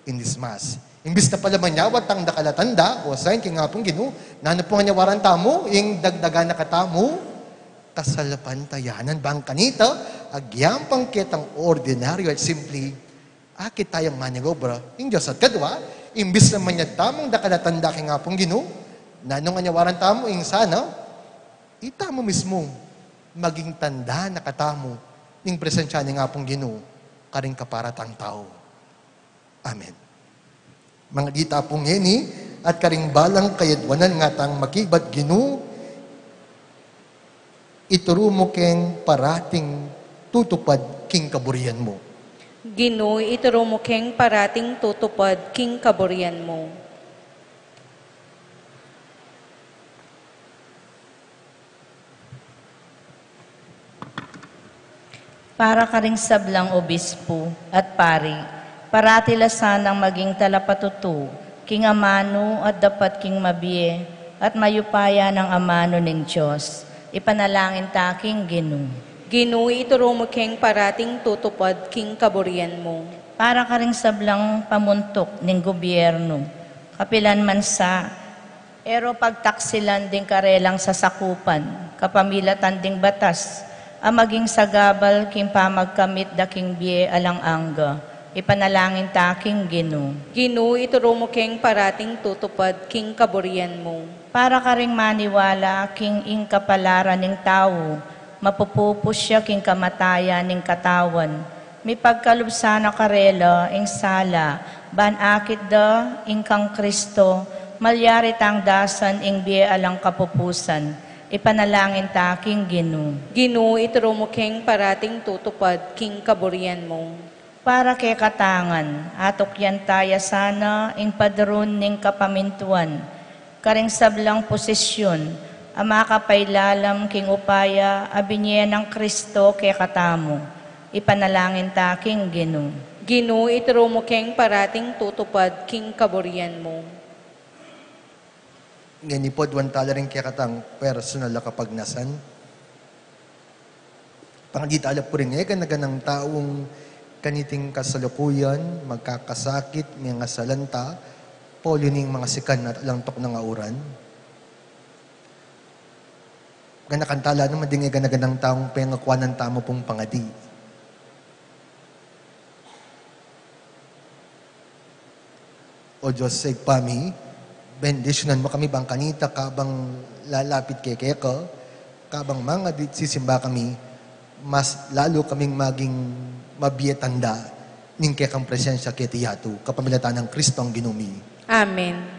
in this Mass. Imbis na pala manyawat ang nakalatanda, o sign kaya nga pong Ginoo, nano po nga nyawaran tamo, ing dagdagan na katamo, kasalapantayanan bang kanita, agyang pangketang ordinaryo at simply, akit tayong manigobra, ing Diyos at kadwa, imbis na manyatamong nakalatanda kaya nga pong Ginoo, nano nga nyawaran tamo, ing sana, itamo mismo, maging tanda na katamo, ing presensya ni nga pong Ginoo, karing kaparatang tao. Amen. Mga dita pong yeni, at karing balang kayadwanan nga tang makibat Ginoo, ituro mo keng parating tutupad king kaburian mo. Ginoo, ituro mo keng parating tutupad king kaburian mo. Para ka ring sablang obispo at pari, parati lasanang maging talapatutu, king amano at dapat king mabiye, at mayupaya ng amano ng Diyos. Ipanalangin ta king Ginoo. Ginoo, ituro mo keng parating tutupad king kaburian mo. Para ka ring sablang pamuntok ng gobyerno, kapilan man sa, ero pagtaksilan ding karelang sa sakupan, kapamilatan ding batas, maging sagabal king pamagkamit da king biye alang angga. Ipanalangin ta king Ginoo. Ginoo, ituro mo keng parating tutupad king kaburian mo. Para ka ring maniwala king ing kapalaran ng tao, mapupupos siya king kamatayan ng katawan, mi pagkalubsana karela, ing sala, ban akit da, ingkang Kristo, malyari tang dasan, ing biye alang kapupusan, ipanalangin taking Ginu. Ginu, ituro mo king parating tutupad, king kaburian mo. Para kay katangan, atok yan taya sana, ing padron ning kapamintuan, karing sablang posisyon, ama kapailalam king upaya, abinye ng Kristo kay katamo, ipanalangin taking Ginu. Ginu, ituro mo king parating tutupad, king kaburian mo. Nganipod wan tala rin kaya katang personal na kapagnasan. Pangagitala po rin ganang taong kaniting kasalukuyan, magkakasakit, mga salanta, polio ning mga sikan at alantok ng auran. Ganakantala naman din ganang taong pengakwanan tamo pong pangadi. O Diyos sa igpami, bendisyonan mo kami bang kanita kabang lalapit kay Keko, kabang mga sisimba kami, mas lalo kaming maging mabiyetanda ning kekang presensya kay Tiyatu, kapamilatan ng Kristo ang ginumi. Amen.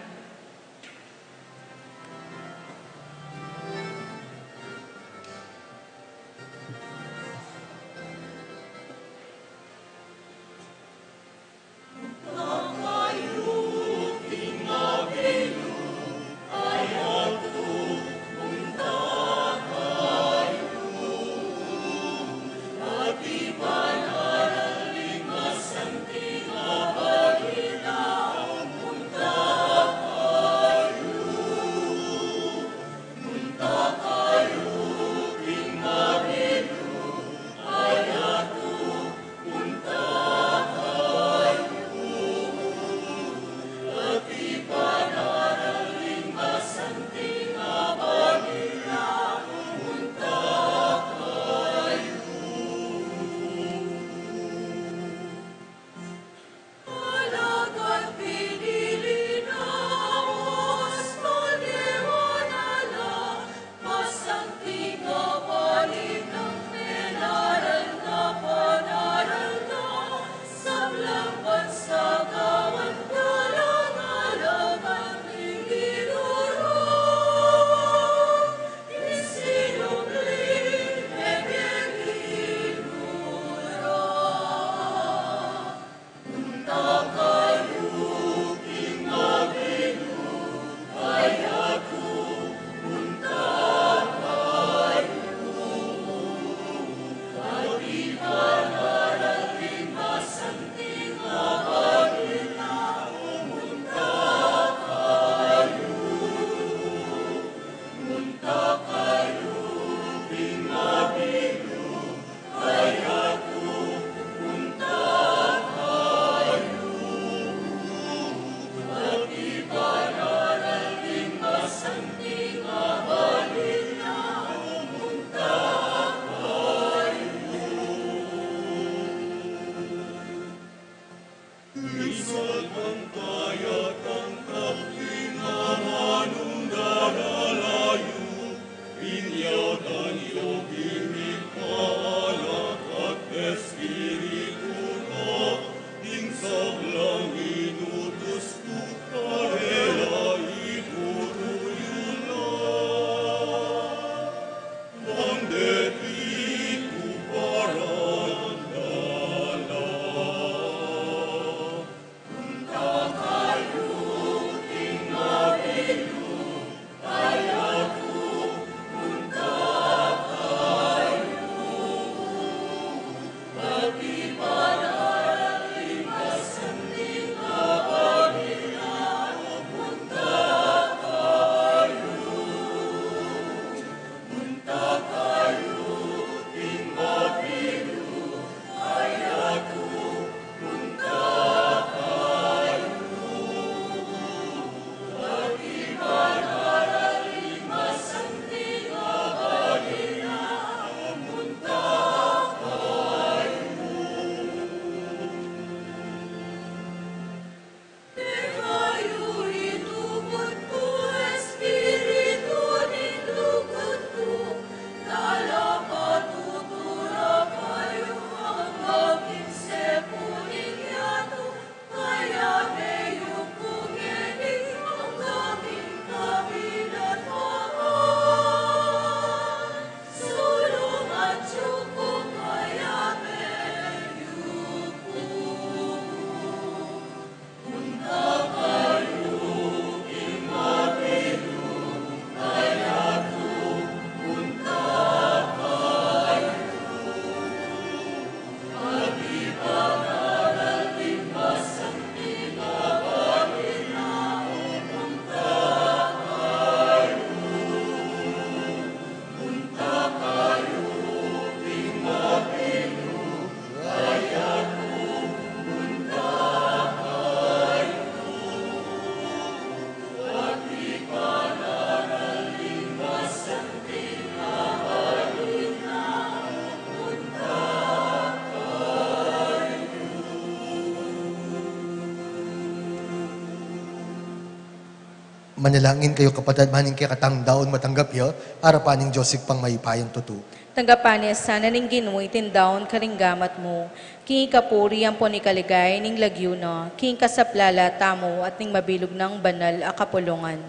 Manalangin kayo kapatid, maning kaya katang daon matanggap yo, harapaning Joseph pang may payang tutu. Tanggapanes sana ning Ginoo itindaon karinggamat mo. King kapuri ang poni kaligay ning lagyo na. King kasaplala tamo at ning mabilog ng banal a kapulungan.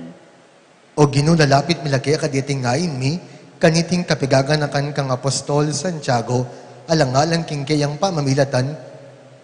O Ginoo lalapit milaki kaditing ngain mi, kaniting kapigaganakan kang Apostol Santiago, alangalang king kayang pamamilatan,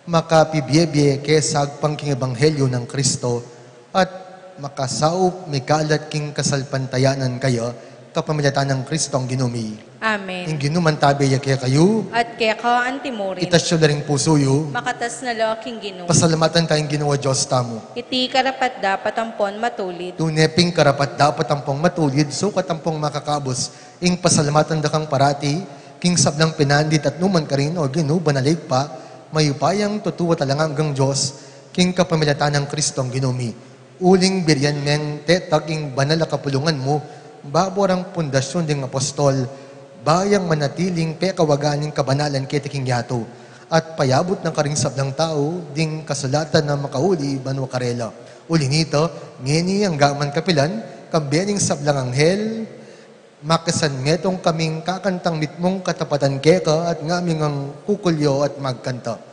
makapibiyebye kesag pang king ebanghelyo ng Kristo, at makasaup mikalat king kasalpantayanan kayo, kapamilatan ng Kristo ang ginumi. Amen. Ing ginuman tabi kaya kayo, At kaya ka antimorin. itasyo na rin puso yu, Makatas na laking Ginoo. pasalamatan tayong ginawa Diyos tamo. Iti karapat dapat ampon matulid. Tuneping karapat dapat ampong matulid, so katampong makakabos, ing pasalamatan da kang parati, king sablang pinandit at numan ka rin, o Ginoo banalig pa, mayupayang tutuwa talang hanggang Diyos, king kapamilatan ng Kristo ang ginumi. Uling biryan meng tetag ing banal na kapulungan mo, baborang pundasyon ding apostol, bayang manatiling pekawaganing kabanalan ketiking yato, at payabot ng karing sablang tao, ding kasulatan na makauli banwa karela. Uli nito, ngeni ang gaman kapilan, kambening sablang anghel, makasan metong kaming kakantang mitmong katapatan keka, at ngaming ang kukulyo at magkanta.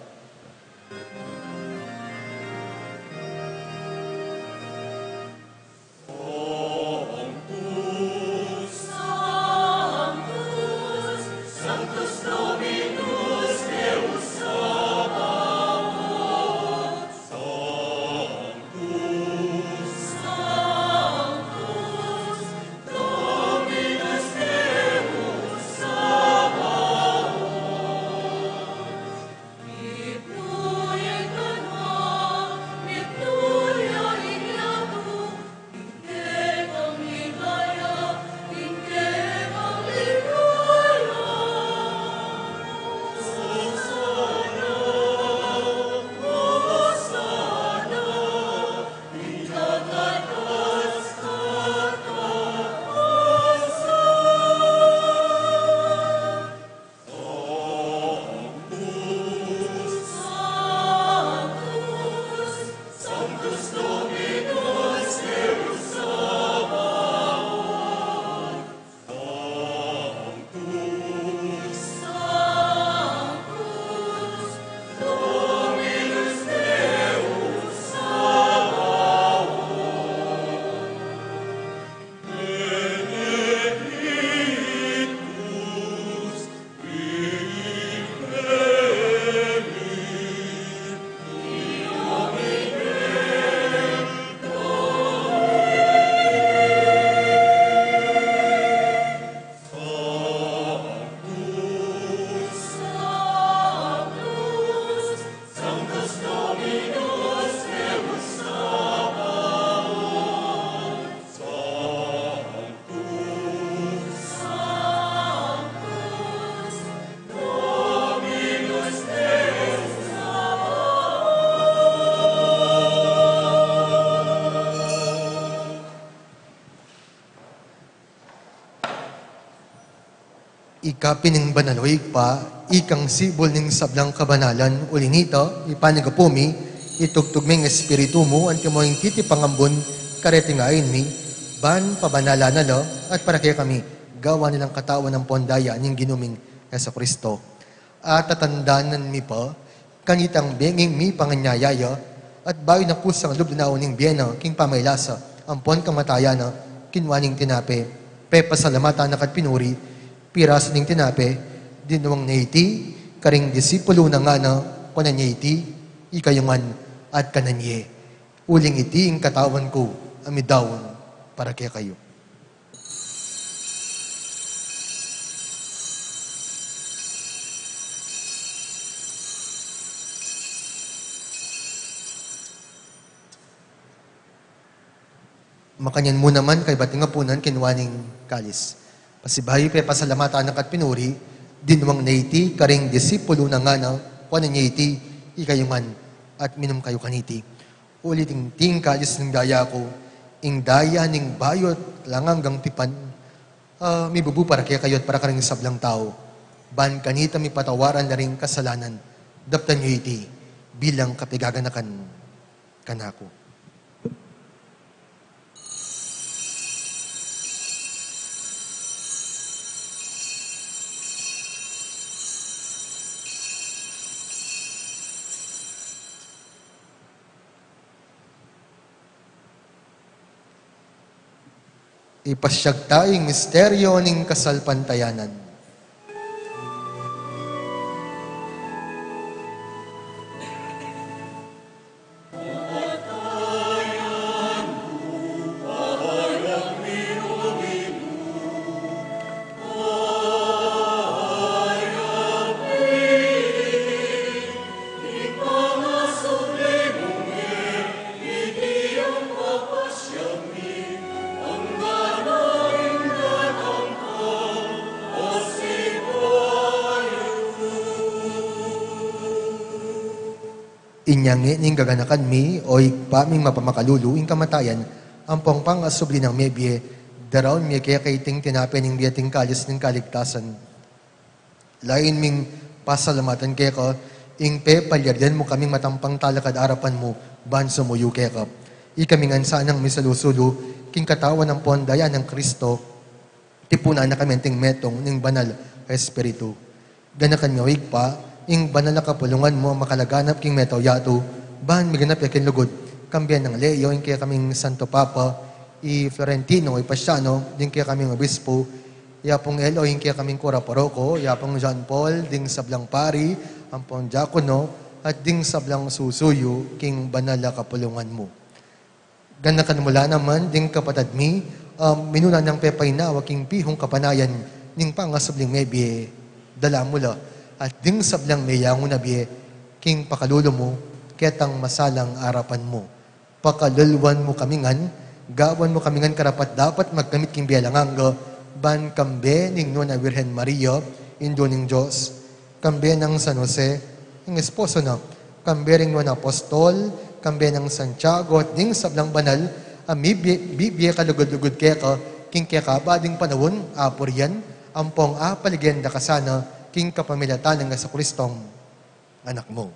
Ikapining banaloig pa, ikang sibol ning sablang kabanalan, uli nito, ipanagapumi, itugtugming espiritu mo, anti mo yung titipangambon, karetingain mi, ban pabanala na lo, at para kaya kami, gawa nilang katawan ng pondaya ning ginuming Yesu Kristo. At tatandanan mi pa, kanitang benging mi panganyayaya, at bayo na kusang lubnao ning biyena, king pamaylasa, ampon kamatayana, kinwaning tinape, pepasalamatan na kat pinuri, piras ning tinape, dinuwang naiti, karing disipulo na nga na, kananyiti, ikayungan, at kananye. Uling iti ang katawan ko, amidawon, para kaya kayo. Makanyan mo naman kay bating apunan kinwaning kalis. Pasibayo pe pasalamatan at pinuri, dinuwang naiti, karing disipulo na nga na, kananyiti, ikayungan, at minum kayo kaniti. Uliting ting kalis ng daya ko, ing daya ning bayot lang hanggang tipan, may bubu para kaya kayo at para karing sablang tao. Ban kanita may patawaran na rin kasalanan, daptan nyo iti, bilang kapigaganakan kanako. Ipasyag tayong misteryo ning kasalpantayanan. Inyangi ning gaganakan mi, oy paming mapamakalulu, ing kamatayan, ang pangpang asubli ng mebye, daraon mi kaya kaiting tinape ning biyating kalis ning kaligtasan. Lain ming pasalamatan kaya ka, ing pe palyardan mo kaming matampang talakad arapan mo, ban sumuyo kaya ka. Ikaming ansa ng misalusulo, king katawan ng pondayan ng Kristo, tipunan na kami ting metong ning banal espiritu. Ganakan nga wig pa, ing banal na kapulungan mo makalaganap king metaw yato, bahan miganap yakin lugod, kambiyan ng Leo, ing kaya kaming Santo Papa, i Florentino, i Pasiano, din kaya kaming Obispo, yapong Elo, ing kaya kaming Cura Paroko, yapong John Paul, ding sablang pari, ampong Diakono, at ding sablang susuyo, king banal na kapulungan mo. Ganakan mula naman, ding kapatad mi, minunan ng pepay na, waking pihong kapanayan, ning pangasabling mebye, dala mula, at ding sablang mayang unabiye, king pakalulo mo, ketang masalang arapan mo. Pakalulwan mo kamingan, gawan mo kamingan karapat dapat magkamit king bialanganga, ban kambe ning Nona Virgen Maria, Indo ning Diyos, kambe ng San Jose, ing esposo na, kambe ring Nona Apostol, kambe ng Santiago, at ding sablang banal, bibye kalugod-lugod kaya ka, king kaya ka, bading panawon, apor yan, ampong paligenda kasana, king kapamilatan ng sa Kristong anak mo.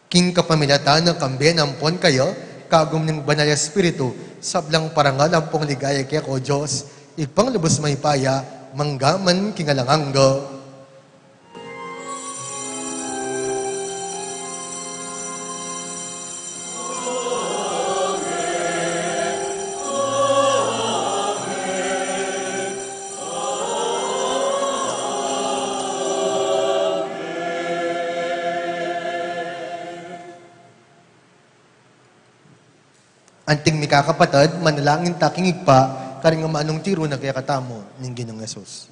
King kapamilatan ng kambe nampon kayo, kagum ng banal espiritu, sablang parangal ampong ligaya kaya ko Diyos, ipang lubos may paya, manggaman kingalanganga. Anting mikakapatad, manalangin taking igpa, karing nga maanong tiro na kaya katamo, ning Ginoong Yesus.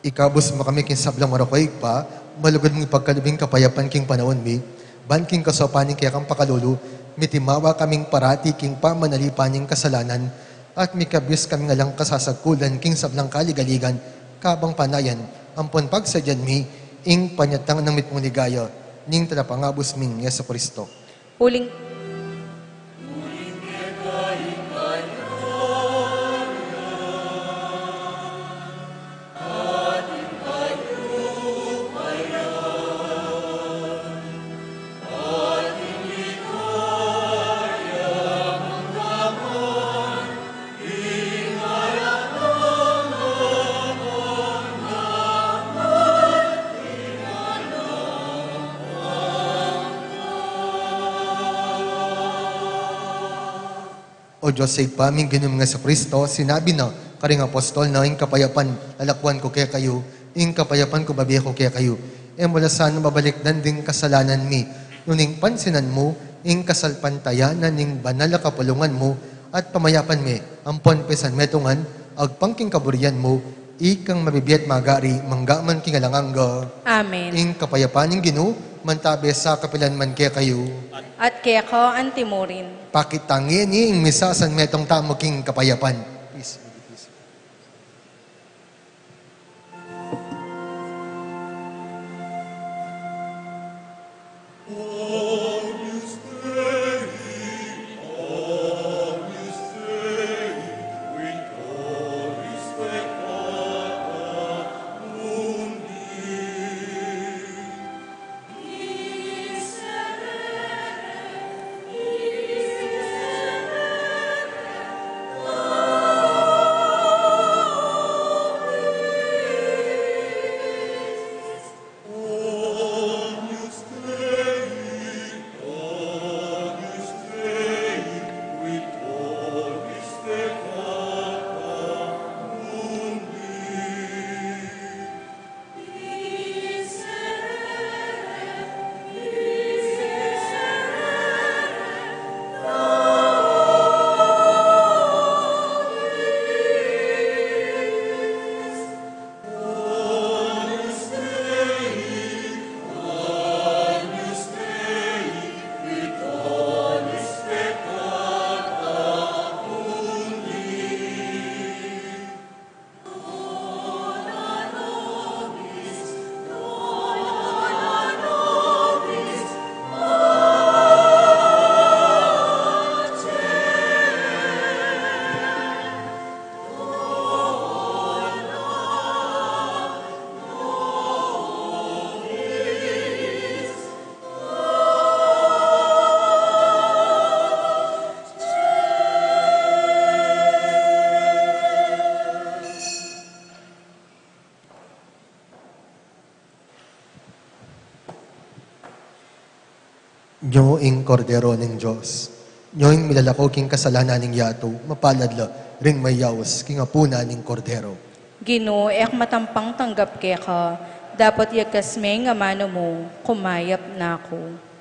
Ikabos mo kami king sablang marakoy pa, malugod mong ipagkalubing kapayapan king panahon mi, ban king kasopaning kaya kang pakalulu, mitimawa kaming parati king pamanalipaning kasalanan, at mikabis kaming alang kasasagkulan king sablang kaligaligan, kabang panayan, ampon pagsadyan mi, ing panyatang ng mitmong ligaya, ning talapangabos ming Yeso Kristo. Huling O Diyos sa ipaming ginum nga sa Kristo, sinabi na, karing apostol na, ing kapayapan, lalakwan ko kaya kayo, ing kapayapan ko babiya ko kaya kayo. E mula saan mabalik ding kasalanan mi, nuning pansinan mo, ing kasalpantayanan ning banal na kapulungan mo, at pamayapan mi, ampon pesan metungan, agpangking kaburian mo, ikang mabibiyat magari, manggaman kingalanganga. Amen. Ing kapayapan ning Ginoo, mantabe sa kapilan man kaya kayo. At kaya ko antimurin. Pakitangin ing misasan metong tamo king kapayapan. Please. Nyo ing kordero ng Diyos. Nyo ing milalako king kasalanan ng yato, mapaladla, ring mayawas, king apuna ng kordero. Ginoo, ek matampang tanggap kaya ka. Dapat yakas may nga mano mo, kumayap na ako.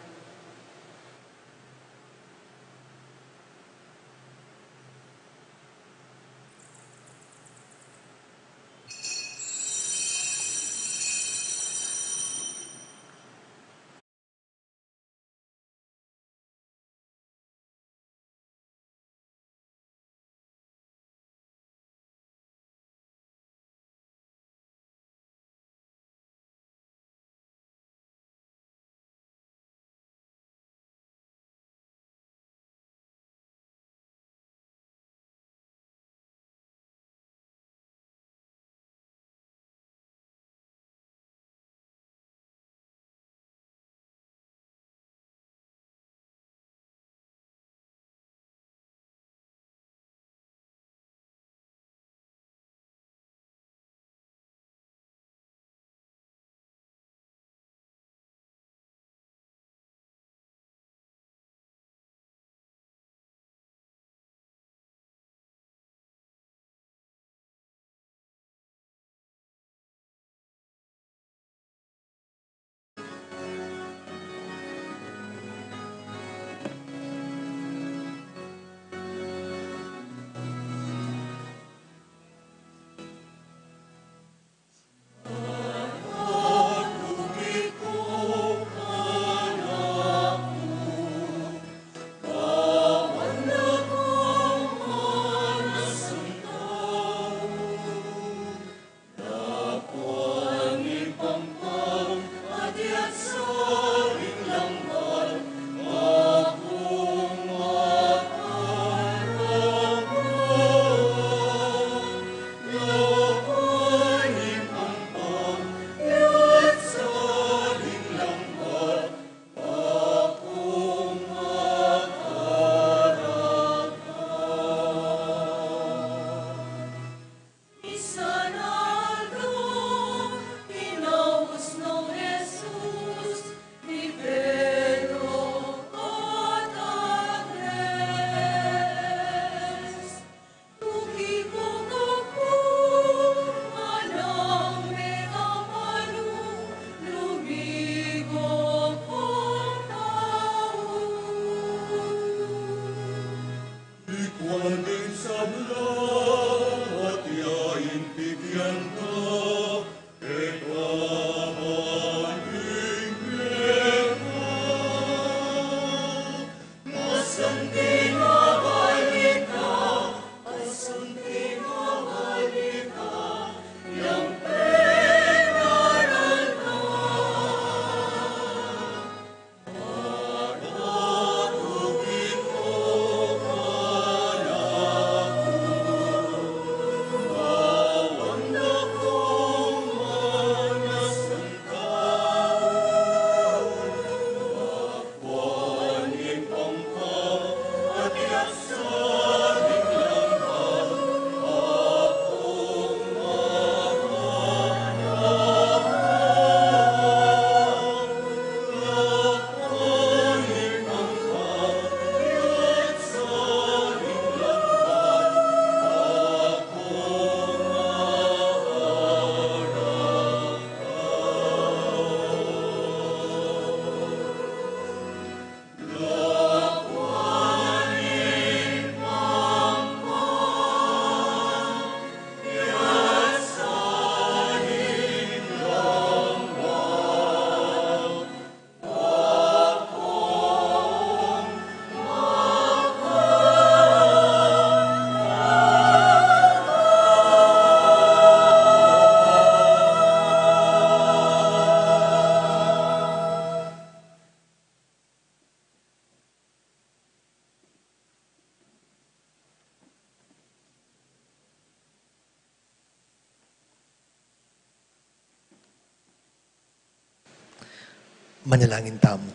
Manalangin tamo.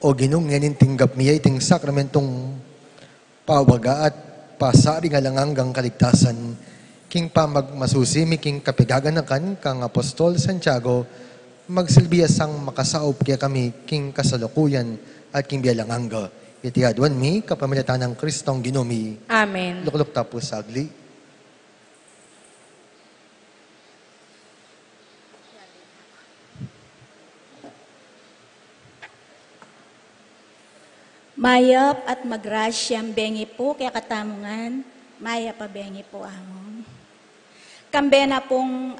O Ginong ngayon tinggap miya iting sakramentong pawaga at pasari nga lang hanggang kaligtasan king pamagmasusimi king kapigaganakan kang Apostol Santiago magsilbiya sang makasaop kaya kami king kasalukuyan at king bialanganga. Iti adwan mi kapamilatan ng Kristong Ginumi. Amen. Lukluk tapos sagli. Mayap at magrasyam bengi po kaya katamungan, maya pa bengi po among. Kambe na pong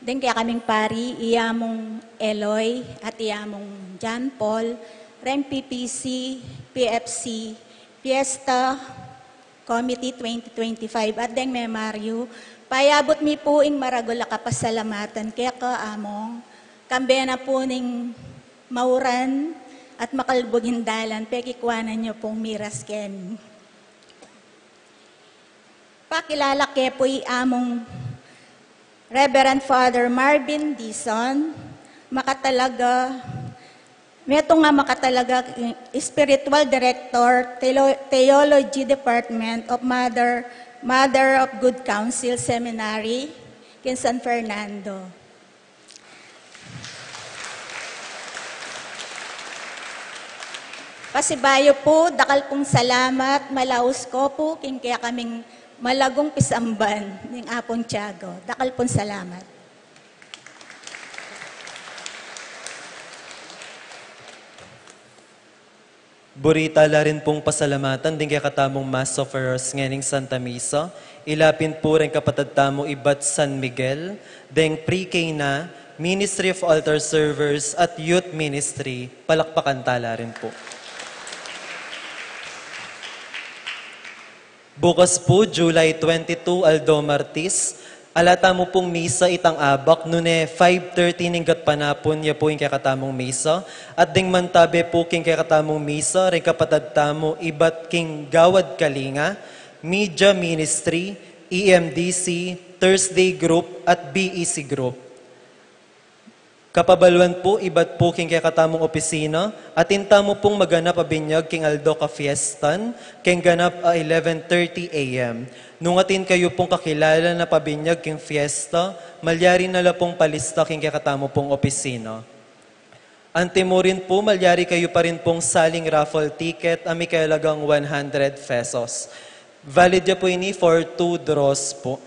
din kaya kaming pari, iyamong Eloy at iyamong John Paul, REM PPC, PFC, Fiesta Committee 2025 at deng Mario, payabot mi po ing maragula kapasalamatan kaya ka among. Kambe na po ning mauran, at makalbog hindalan, pekikwanan niyo pong miras ken. Pakilala ke po'y among Reverend Father Marvin Dizon, makatalaga, meto nga makatalaga Spiritual Director, Theology Department of Mother of Good Counsel Seminary, ken San Fernando. Pasibayo po, dakal pong salamat, malaos ko po, king kaya kaming malagong pisamban ng Apon Tiago. Dakal pong salamat. Burita la rin pong pasalamatan din kaya katamong Mass of Errors nganing Santa Misa. Ilapin po rin kapatid tamo Ibat San Miguel, deng pre-K na, Ministry of Altar Servers at Youth Ministry. Palakpakan tala rin po. Bukas po, July 22, Aldo Martis. Alata mo pong misa itang abak, nune 5:30 ninggat panapon, ya po yung kakatamong misa. At ding mantabe po king kakatamong misa, rin kapatad tamo, Ibat king Gawad Kalinga, Media Ministry, EMDC, Thursday Group, at BEC Group. Kapabaluan po, Ibat po king kakatamong opisina, at intamo pong maganap abinyag king Aldo ka fiestan, king ganap 11:30 a.m. Nung atin kayo pong kakilala na pabinyag king fiesta, malyari na la pong palista king kakatamo pong opisina. Ante mo rin po, malyari kayo pa rin pong saling raffle ticket, ami kailagang 100 pesos. Valid ya po ini for 2 draws po.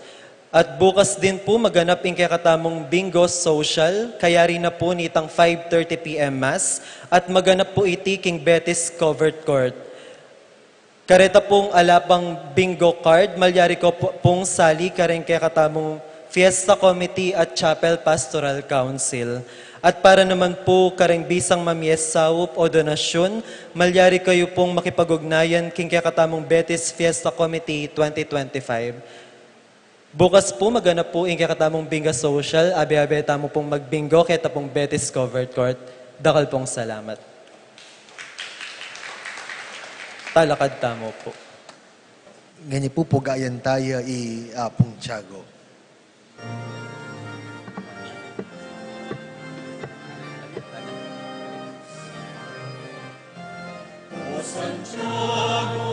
At bukas din po maganap yung kakatamong bingo social, kaya rin na po nitang 5:30 p.m. Mass, at maganap po iti king Betis Covered Court. Kareta pong alapang bingo card, malyari ko pong sali karen kakatamong Fiesta Committee at Chapel Pastoral Council. At para naman po kareng bisang mamiyesawop o donasyon, malyari kayo pong makipag-ugnayan king kakatamong Betis Fiesta Committee 2025. Bukas po, maganap po yung kakatamong bingo social. Abe-abe tamo pong magbingo, kaya pong Betis Covered Court. Dakal pong salamat. Talakad tamo po. Ganyan po gayan tayo Apong Tiago. O Santiago,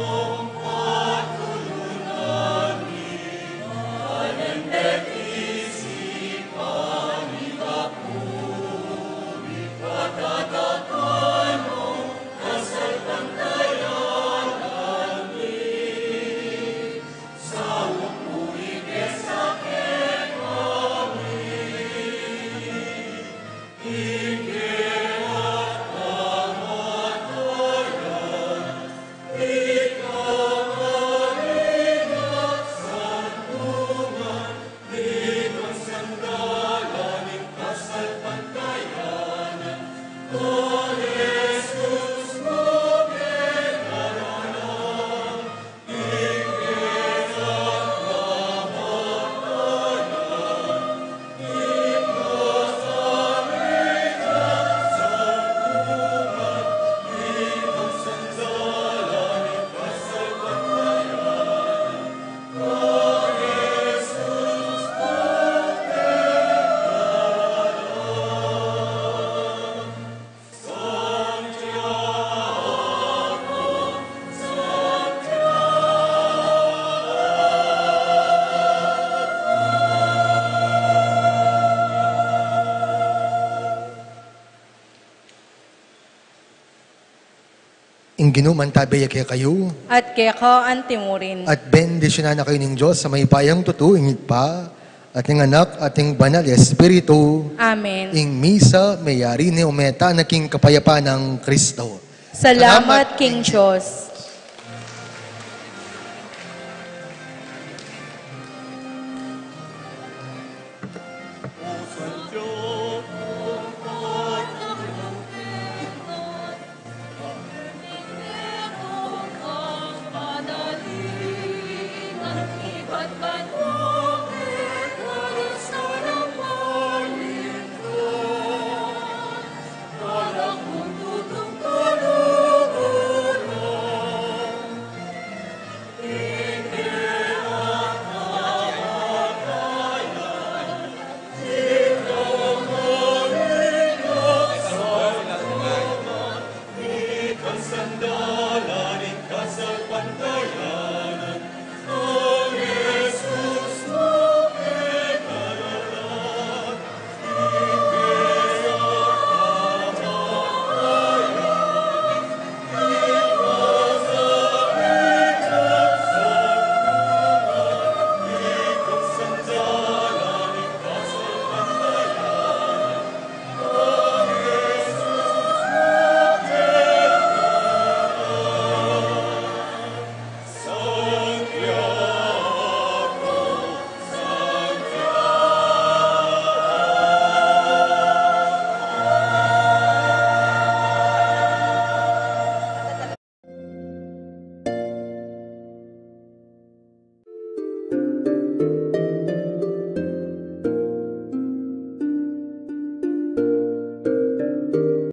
Ing ginuman tabaya kaya kayo. At kaya ka antimurin. At bendisyonan na kayo ng Diyos sa may payang tutuingit pa. Ating anak, ating banal Espiritu. Amen. Ing misa, mayari ni umeta na king kapayapaan ng Kristo. Salamat, King Diyos.